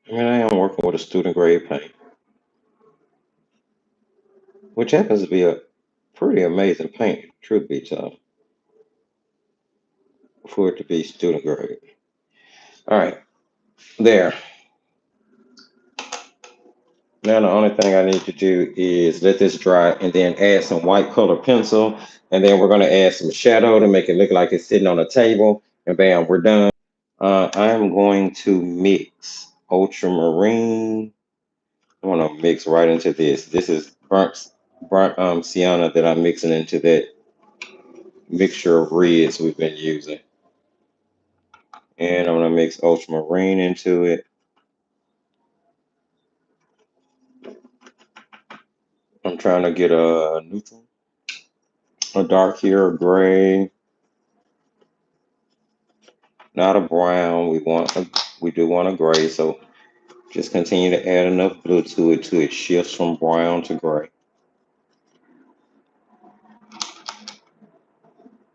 I mean, I am working with a student grade paint, which happens to be a pretty amazing paint, truth be told, for it to be student grade. All right, there. Now the only thing I need to do is let this dry and then add some white color pencil. And then we're going to add some shadow to make it look like it's sitting on a table. And bam, we're done. I'm going to mix ultramarine. I want to mix right into this. This is burnt sienna that I'm mixing into that mixture of reds we've been using. And I'm going to mix ultramarine into it. I'm trying to get a neutral, a dark here, a gray, not a brown. We do want a gray. So just continue to add enough blue to it till it shifts from brown to gray.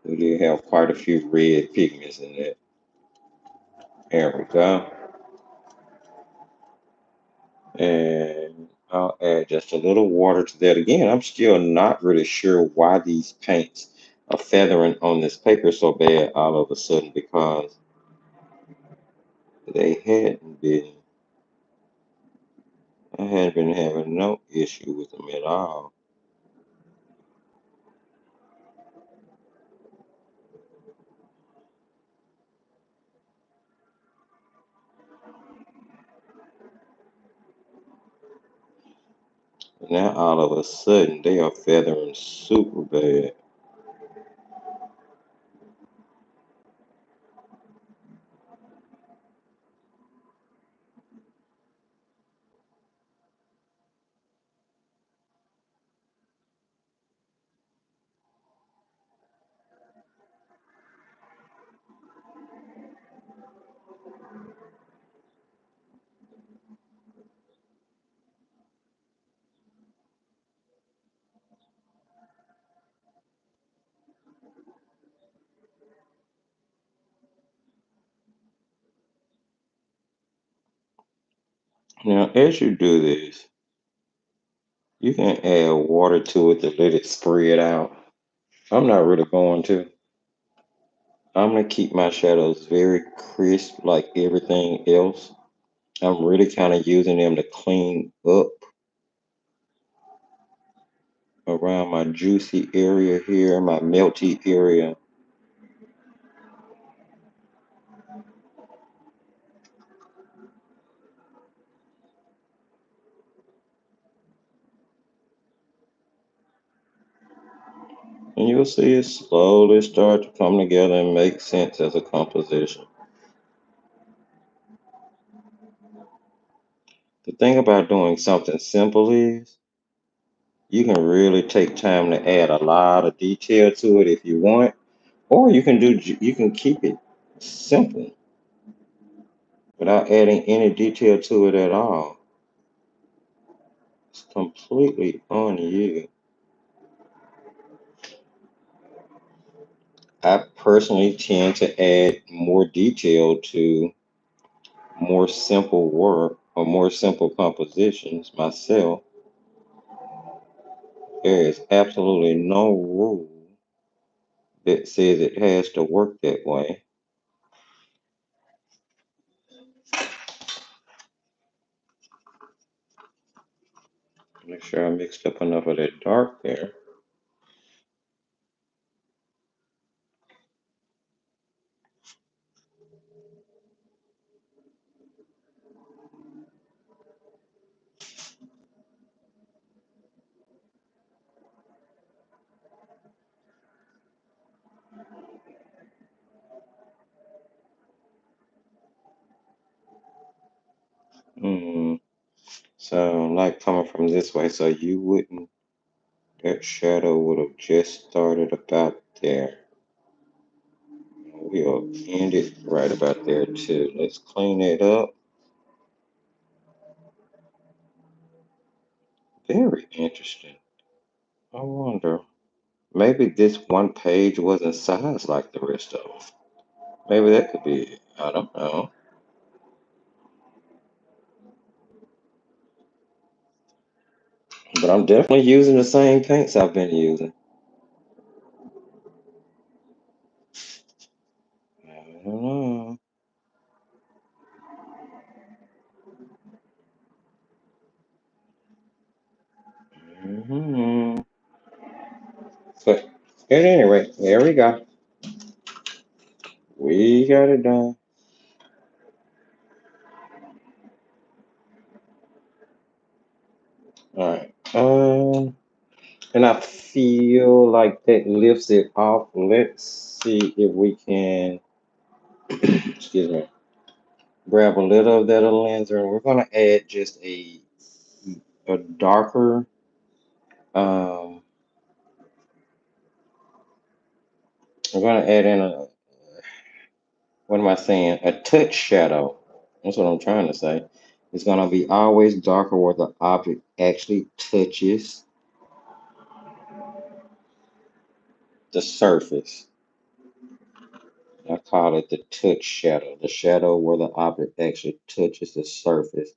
We do have quite a few red pigments in that. There we go. And I'll add just a little water to that. Again, I'm still not really sure why these paints are feathering on this paper so bad all of a sudden because they hadn't been, I hadn't been having no issue with them at all. Now all of a sudden they are feathering super bad. Now as you do this, you can add water to it to let it spread out. I'm not really going to. I'm gonna keep my shadows very crisp like everything else. I'm really kind of using them to clean up around my juicy area here, my melty area. And you'll see it slowly start to come together and make sense as a composition. The thing about doing something simple is you can really take time to add a lot of detail to it if you want, or you can keep it simple without adding any detail to it at all. It's completely on you. I personally tend to add more detail to more simple work or more simple compositions myself. There is absolutely no rule that says it has to work that way. Make sure I mixed up enough of that dark there. Mm. So like coming from this way, so you wouldn't, that shadow would have just started about there. We'll end it right about there too. Let's clean it up. Very interesting. I wonder, maybe this one page wasn't sized like the rest of them. Maybe that could be it. I don't know. But I'm definitely using the same paints I've been using. I don't know. Hmm. But at any rate, there we go. We got it done. All right. And I feel like that lifts it off. Let's see if we can, excuse me, grab a little of that alenzer, and we're gonna add just a darker, um, we're gonna add in a, what am I saying? A touch shadow. That's what I'm trying to say. It's gonna be always darker where the object actually touches the surface. I call it the touch shadow, the shadow where the object actually touches the surface.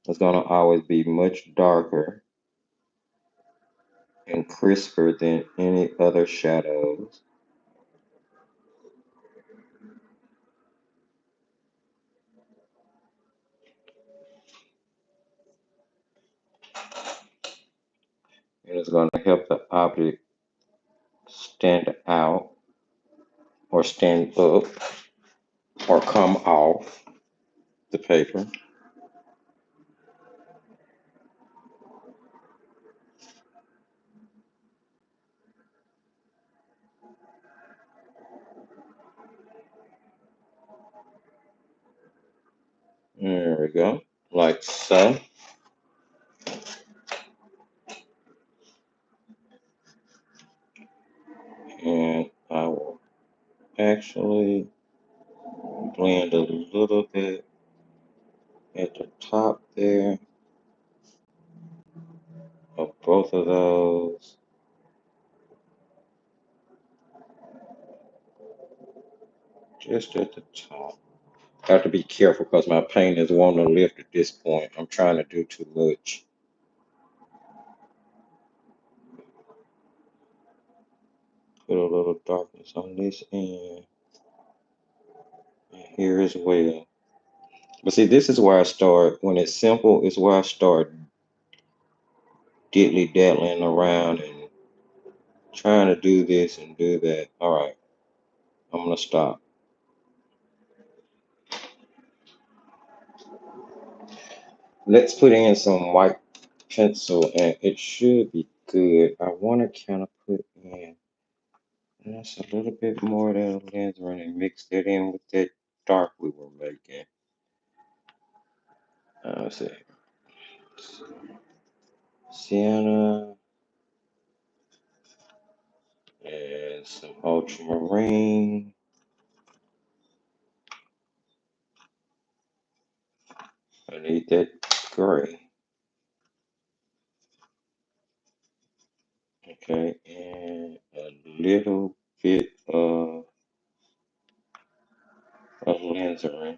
It's going to always be much darker and crisper than any other shadows. And it's going to help the object stand out or stand up or come off the paper. There we go, like so. And I will actually blend a little bit at the top there of both of those. Just at the top. I have to be careful because my paint is wanting to lift at this point. I'm trying to do too much. Put a little darkness on this end and here as well. But see, this is where I start. When it's simple, it's where I start diddly daddling around and trying to do this and do that. All right, I'm gonna stop. Let's put in some white pencil and it should be good. I want to kind of put in just a little bit more of that alizarin and mix that in with that dark we were making. Let's see. Sienna and some ultramarine. I need that gray. Okay, and a little bit of alizarin.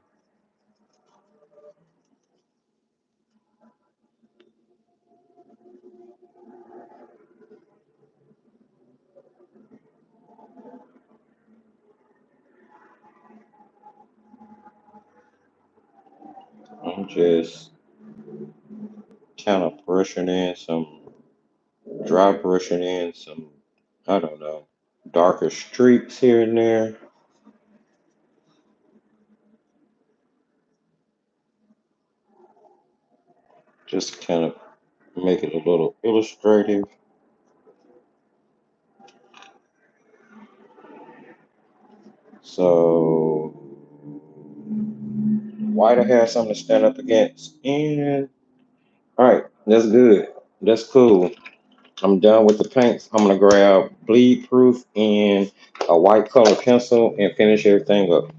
I'm just kind of brushing in some, dry brushing in some, I don't know, darker streaks here and there. Just kind of make it a little illustrative. So white I have something to stand up against. And all right, that's good. That's cool. I'm done with the paints. I'm gonna grab bleed proof and a white color pencil and finish everything up.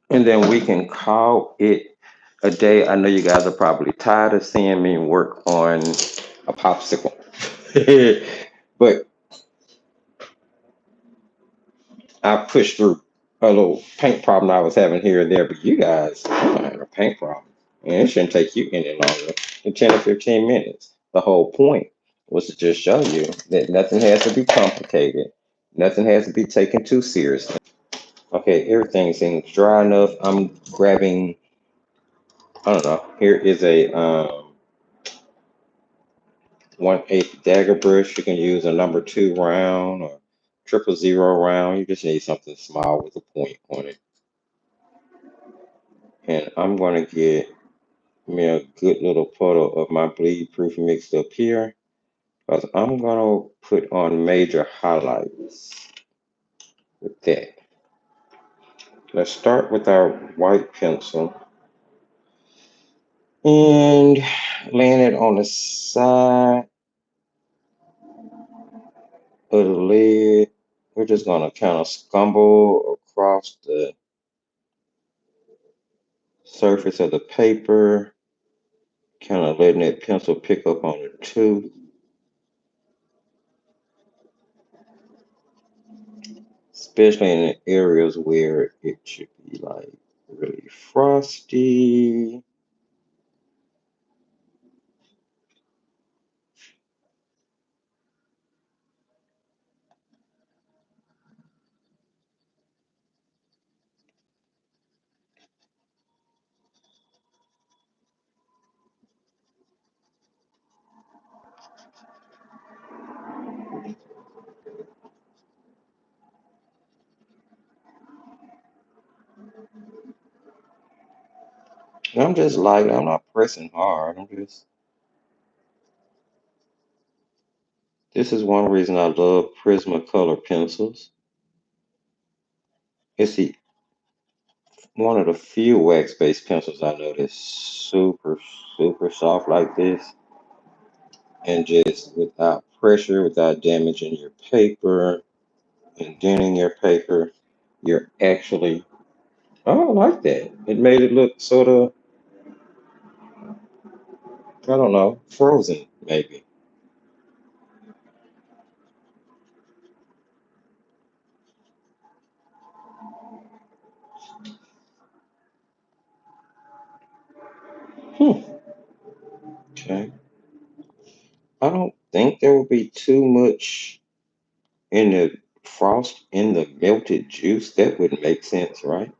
And then we can call it a day. I know you guys are probably tired of seeing me work on a popsicle. But I pushed through a little paint problem I was having here and there. But you guys, I'm not having a paint problem. And it shouldn't take you any longer than 10 or 15 minutes. The whole point was to just show you that nothing has to be complicated. Nothing has to be taken too seriously. Okay, everything seems dry enough. I'm grabbing, I don't know, here is a 1/8 dagger brush. You can use a number 2 round or 000 round. You just need something small with a point on it. And I'm going to get me a good little puddle of my bleed proof mixed up here because I'm going to put on major highlights with that. Let's start with our white pencil and laying it on the side of the lid. We're just going to kind of scumble across the surface of the paper, kind of letting that pencil pick up on the tooth, especially in the areas where it should be like really frosty. And I'm just light, I'm not pressing hard. This is one reason I love Prismacolor pencils. It's the one of the few wax-based pencils I know that's super, super soft like this, and just without pressure, without damaging your paper and denting your paper, you're actually, oh, I like that. It made it look sort of, I don't know, frozen maybe. Hmm. Okay. I don't think there will be too much in the frost in the melted juice. That wouldn't make sense, right?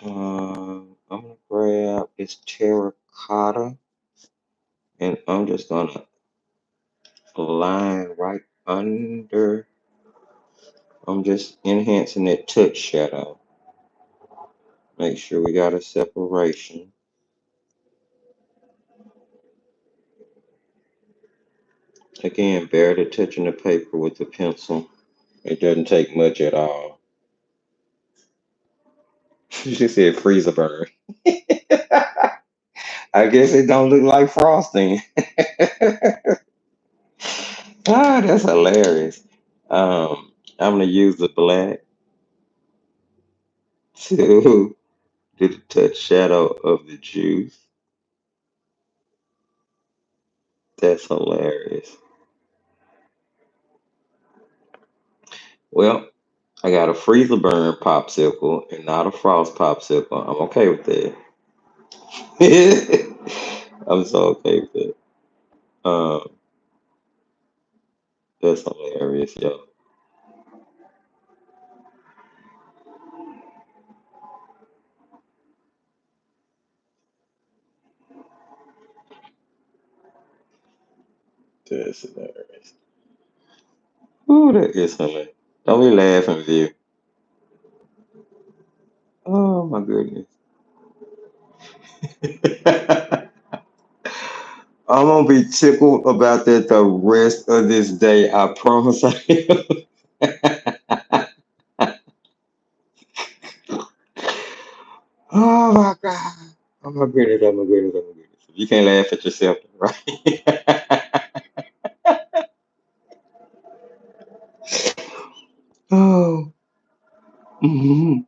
I'm gonna grab this terracotta and I'm just gonna line right under. I'm just enhancing that touch shadow. Make sure we got a separation. Again, barely touching the paper with the pencil. It doesn't take much at all. You just said freezer burn. I guess it don't look like frosting. Ah, that's hilarious. I'm gonna use the black to do the touch shadow of the juice. That's hilarious. Well, I got a freezer burn popsicle and not a frost popsicle. I'm okay with that. I'm so okay with that. Um, that's hilarious, yo. That's hilarious. Ooh, that is hilarious. Don't be laughing, View. Oh my goodness. I'm gonna be tickled about that the rest of this day. I promise I am. Oh my god. Oh my goodness, oh my goodness, oh my goodness. You can't laugh at yourself, right? Oh. Mhm.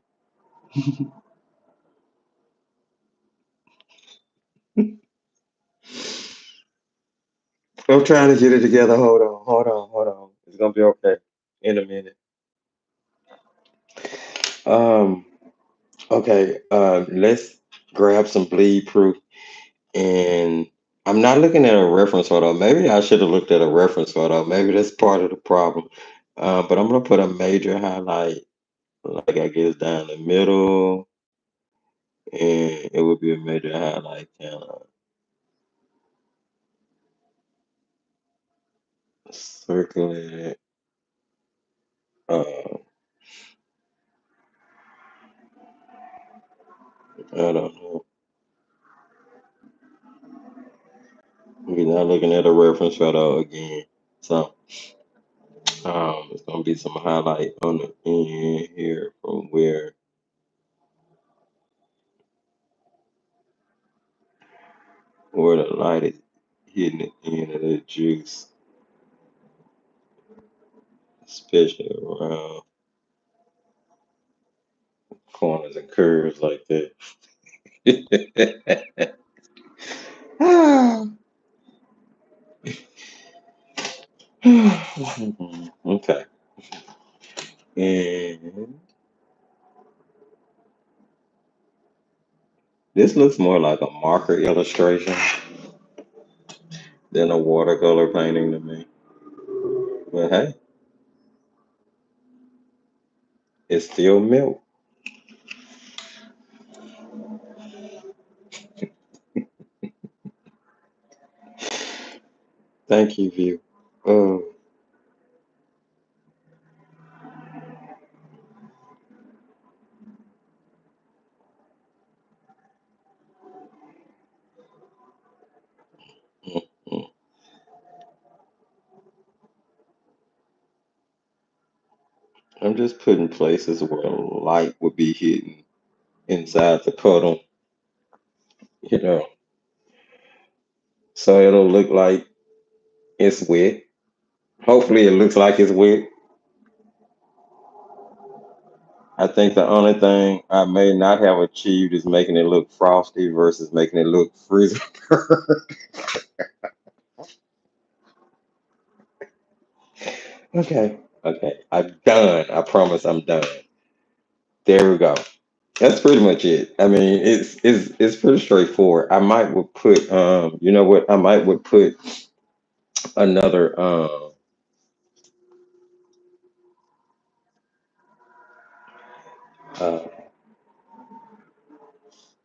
I'm trying to get it together. Hold on, hold on, hold on. It's gonna be okay in a minute. Um, okay, let's grab some bleed proof. And I'm not looking at a reference photo. Maybe I should have looked at a reference photo. Maybe that's part of the problem. But I'm gonna put a major highlight, like I guess down the middle, and it would be a major highlight kind of circling it. Uh, I don't know. We're not looking at a reference photo again. So it's gonna be some highlight on the end here from where the light is hitting the end of the juice, especially around corners and curves like that. Okay. And this looks more like a marker illustration than a watercolor painting to me. But hey, it's still milk. Thank you, View. Oh, mm, mm. I'm just putting places where light would be hitting inside the puddle, you know, so it'll look like it's wet. Hopefully, it looks like it's wet. I think the only thing I may not have achieved is making it look frosty versus making it look freezer. Okay, okay, I'm done. I promise I'm done. There we go. That's pretty much it. I mean, it's pretty straightforward. I might would put you know what? I might would put another uh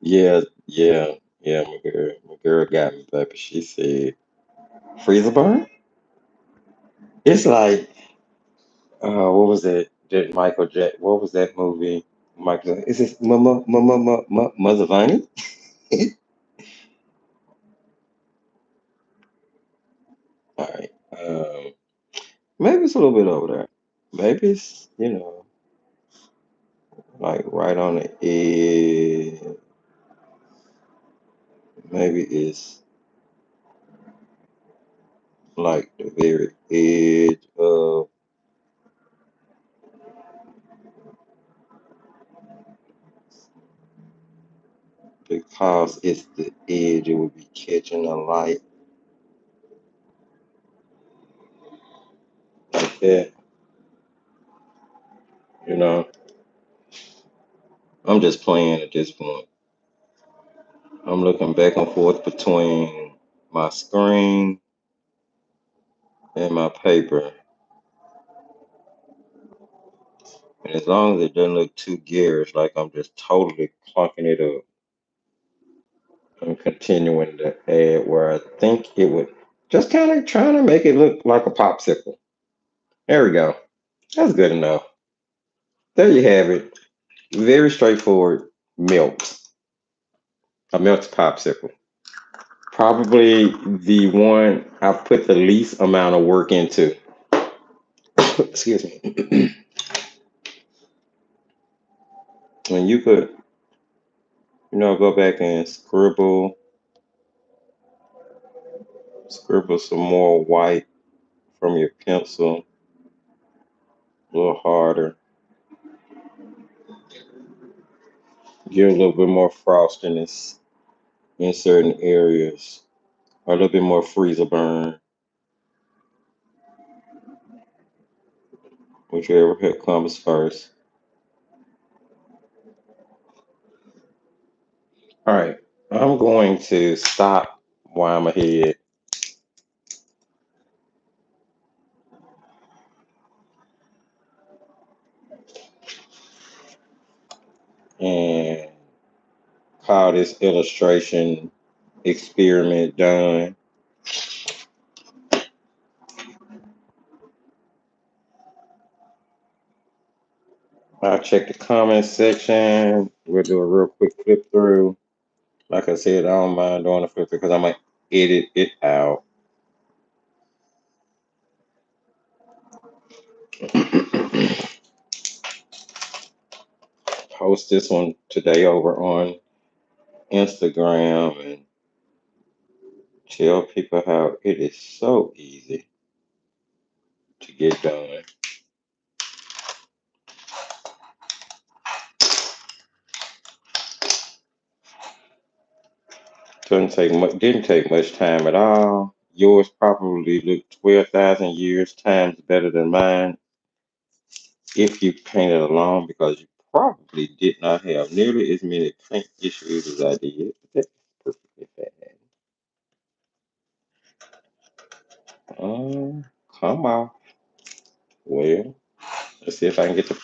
yeah, yeah, yeah, my girl got me, baby. She said freezer burn? It's like what was that? That Michael Jack. What was that movie? Michael. Is this Mazavani? All right. Maybe it's a little bit over there. Maybe it's like right on the edge. Maybe it's like the very edge of because it's the edge. It would be catching the light like that. You know. I'm just playing at this point. I'm looking back and forth between my screen and my paper. And as long as it doesn't look too garish, like I'm just totally clunking it up, I'm continuing to add where I think it would just kind of trying to make it look like a popsicle. There we go. That's good enough. There you have it. Very straightforward melt. A melted popsicle. Probably the one I've put the least amount of work into. Excuse me. When you could, go back and scribble some more white from your pencil, a little harder, give a little bit more frostiness in certain areas, or a little bit more freezer burn, whichever comes first. All right, I'm going to stop while I'm ahead and call this illustration experiment done. I'll check the comments section. We'll do a real quick flip through. Like I said, I don't mind doing a flip through because I might edit it out. Post this one today over on Instagram and tell people how it is so easy to get done. Didn't take much time at all. Yours probably looked 12,000 years times better than mine if you painted along because you probably did not have nearly as many paint issues as I did. That's perfectly fine. Come on. Well, let's see if I can get the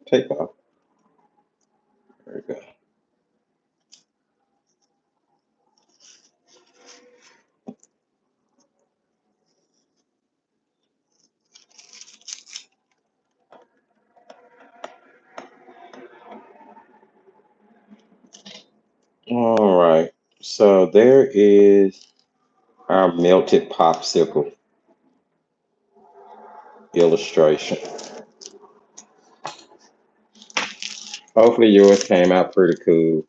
tape off. There we go. All right. So there is our melted popsicle illustration. Hopefully yours came out pretty cool.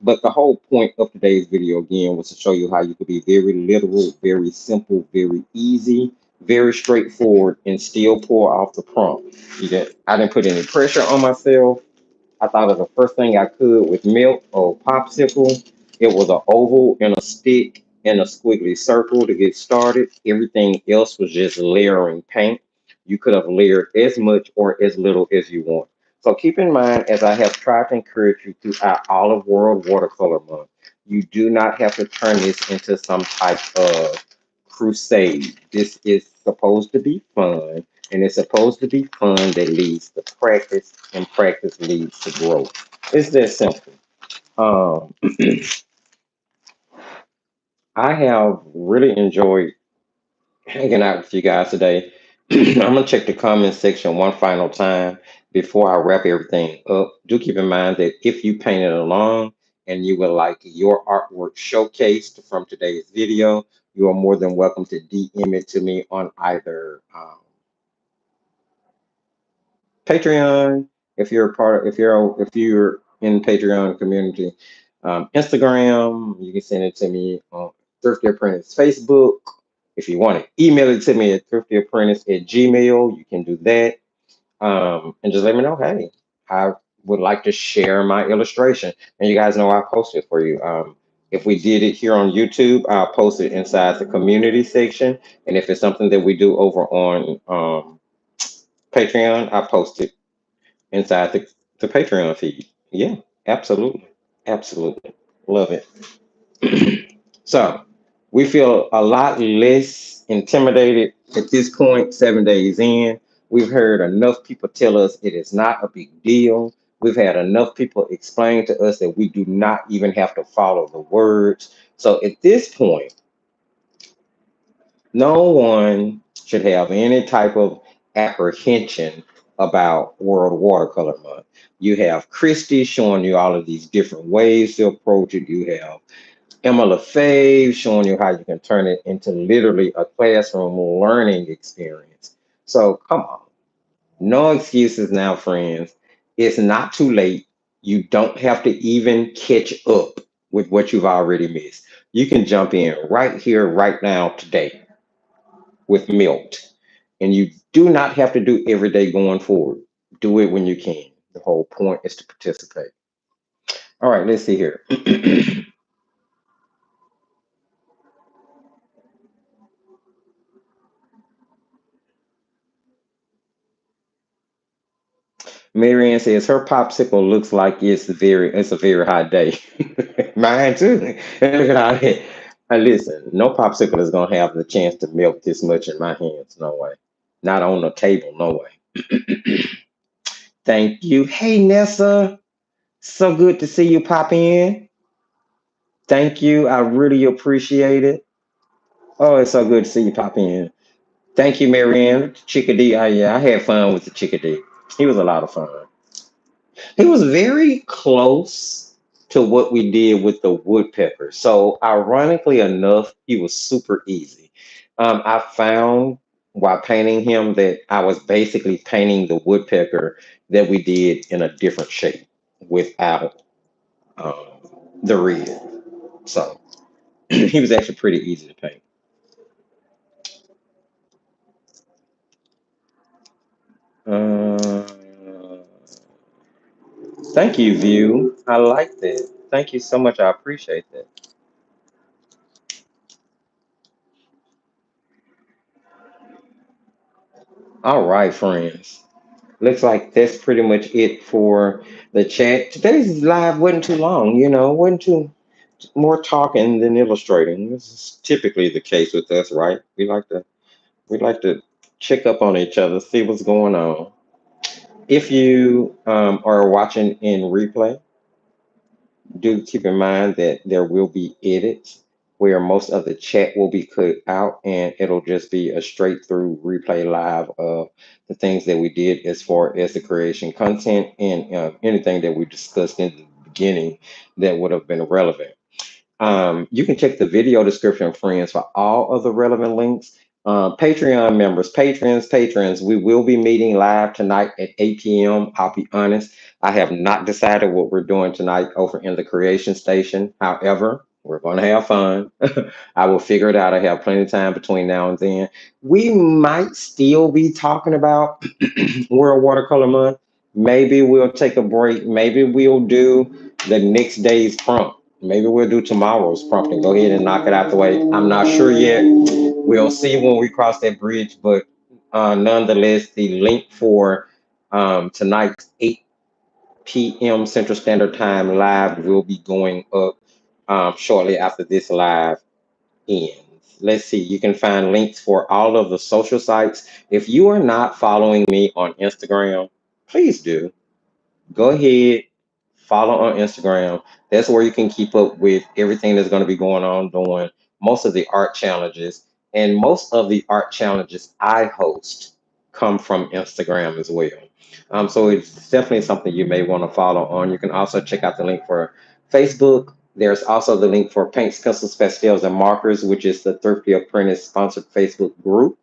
But the whole point of today's video again was to show you how you could be very literal, very simple, very easy, very straightforward, and still pull off the prompt. I didn't put any pressure on myself. I thought of the first thing I could with milk or popsicle. It was an oval and a stick and a squiggly circle to get started. Everything else was just layering paint. You could have layered as much or as little as you want. So keep in mind, as I have tried to encourage you throughout all of World Watercolor Month, you do not have to turn this into some type of crusade. This is supposed to be fun, and it's supposed to be fun that leads to practice, and practice leads to growth. It's that simple. Um, I have really enjoyed hanging out with you guys today. I'm gonna check the comment section one final time before I wrap everything up. Do keep in mind that if you painted along and you would like your artwork showcased from today's video, you are more than welcome to DM it to me on either Patreon, if you're in Patreon community, Instagram, you can send it to me on Thrifty Apprentice Facebook. If you want to email it to me at thriftyapprentice@gmail, you can do that. And just let me know, hey, I would like to share my illustration. And you guys know I post it for you. If we did it here on YouTube, I'll post it inside the community section. And if it's something that we do over on Patreon, I post it inside the Patreon feed. Yeah, absolutely. Absolutely. Love it. So we feel a lot less intimidated at this point, 7 days in. We've heard enough people tell us it is not a big deal. We've had enough people explain to us that we do not even have to follow the words. So at this point, no one should have any type of apprehension about World Watercolor Month. You have Christy showing you all of these different ways to approach it. You have Emma LaFave showing you how you can turn it into literally a classroom learning experience. So come on, no excuses now, friends. It's not too late. You don't have to even catch up with what you've already missed. You can jump in right here, right now, today with Milt. And you do not have to do every day going forward. Do it when you can. The whole point is to participate. All right, let's see here. Marianne says her popsicle looks like it's a very hot day. Mine too. Look at all that. Listen, no popsicle is gonna have the chance to melt this much in my hands. No way. Not on the table. No way. Thank you. Hey Nessa. So good to see you pop in. Thank you. I really appreciate it. Oh, it's so good to see you pop in. Thank you, Marianne. Chickadee. Yeah, I had fun with the chickadee. He was a lot of fun. He was very close to what we did with the woodpecker. So, ironically enough, he was super easy. I found while painting him that I was basically painting the woodpecker that we did in a different shape without um, the red. So, he was actually pretty easy to paint. Uh, Thank you, View. I like that. Thank you so much. I appreciate that. All right, friends. Looks like that's pretty much it for the chat. Today's live wasn't too long, wasn't too more talking than illustrating. This is typically the case with us, right? We like to check up on each other, see what's going on. If you are watching in replay, do keep in mind that there will be edits where most of the chat will be cut out and it'll just be a straight through replay live of the things that we did as far as the creation content and anything that we discussed in the beginning that would have been relevant. You can check the video description, friends, for all of the relevant links. Patreon members, patrons, we will be meeting live tonight at 8 p.m. I'll be honest, I have not decided what we're doing tonight over in the creation station. However, we're going to have fun. I will figure it out. I have plenty of time between now and then. We might still be talking about World Watercolor Month. Maybe we'll take a break. Maybe we'll do the next day's prompt. Maybe we'll do tomorrow's prompt and go ahead and knock it out the way. I'm not sure yet. We'll see when we cross that bridge, but nonetheless, the link for tonight's 8 p.m. Central Standard Time live will be going up shortly after this live ends. Let's see, you can find links for all of the social sites. If you are not following me on Instagram, please do go ahead, follow on Instagram. That's where you can keep up with everything that's going to be going on during most of the art challenges. And most of the art challenges I host come from Instagram as well. So it's definitely something you may want to follow on. You can also check out the link for Facebook. There's also the link for Paints, Pencils, Pastels, and Markers, which is the Thrifty Apprentice sponsored Facebook group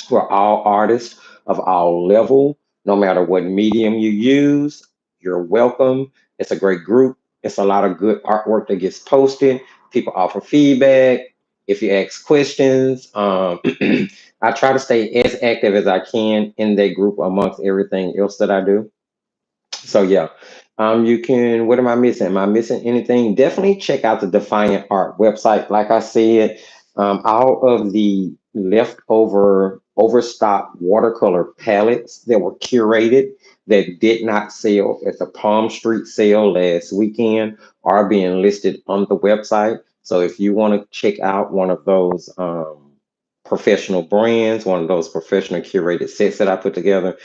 for all artists of all level, no matter what medium you use. You're welcome. It's a great group. It's a lot of good artwork that gets posted. People offer feedback. If you ask questions, I try to stay as active as I can in that group amongst everything else that I do. So yeah, you can. What am I missing? Am I missing anything? Definitely check out the Defiant Art website. Like I said, all of the leftover overstock watercolor palettes that were curated that did not sell at the Palm Street sale last weekend are being listed on the website. So if you want to check out one of those professional brands, one of those professional curated sets that I put together,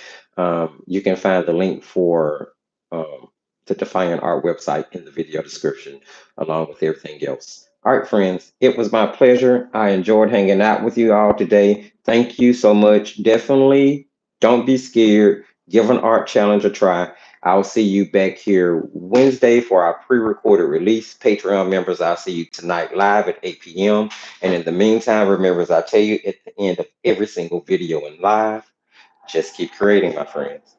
you can find the link for um, the Defiant Art website in the video description, along with everything else. All right, friends, it was my pleasure. I enjoyed hanging out with you all today. Thank you so much. Definitely don't be scared. Give an art challenge a try. I'll see you back here Wednesday for our pre recorded release. Patreon members, I'll see you tonight live at 8 p.m. And in the meantime, remember, as I tell you at the end of every single video and live, just keep creating, my friends.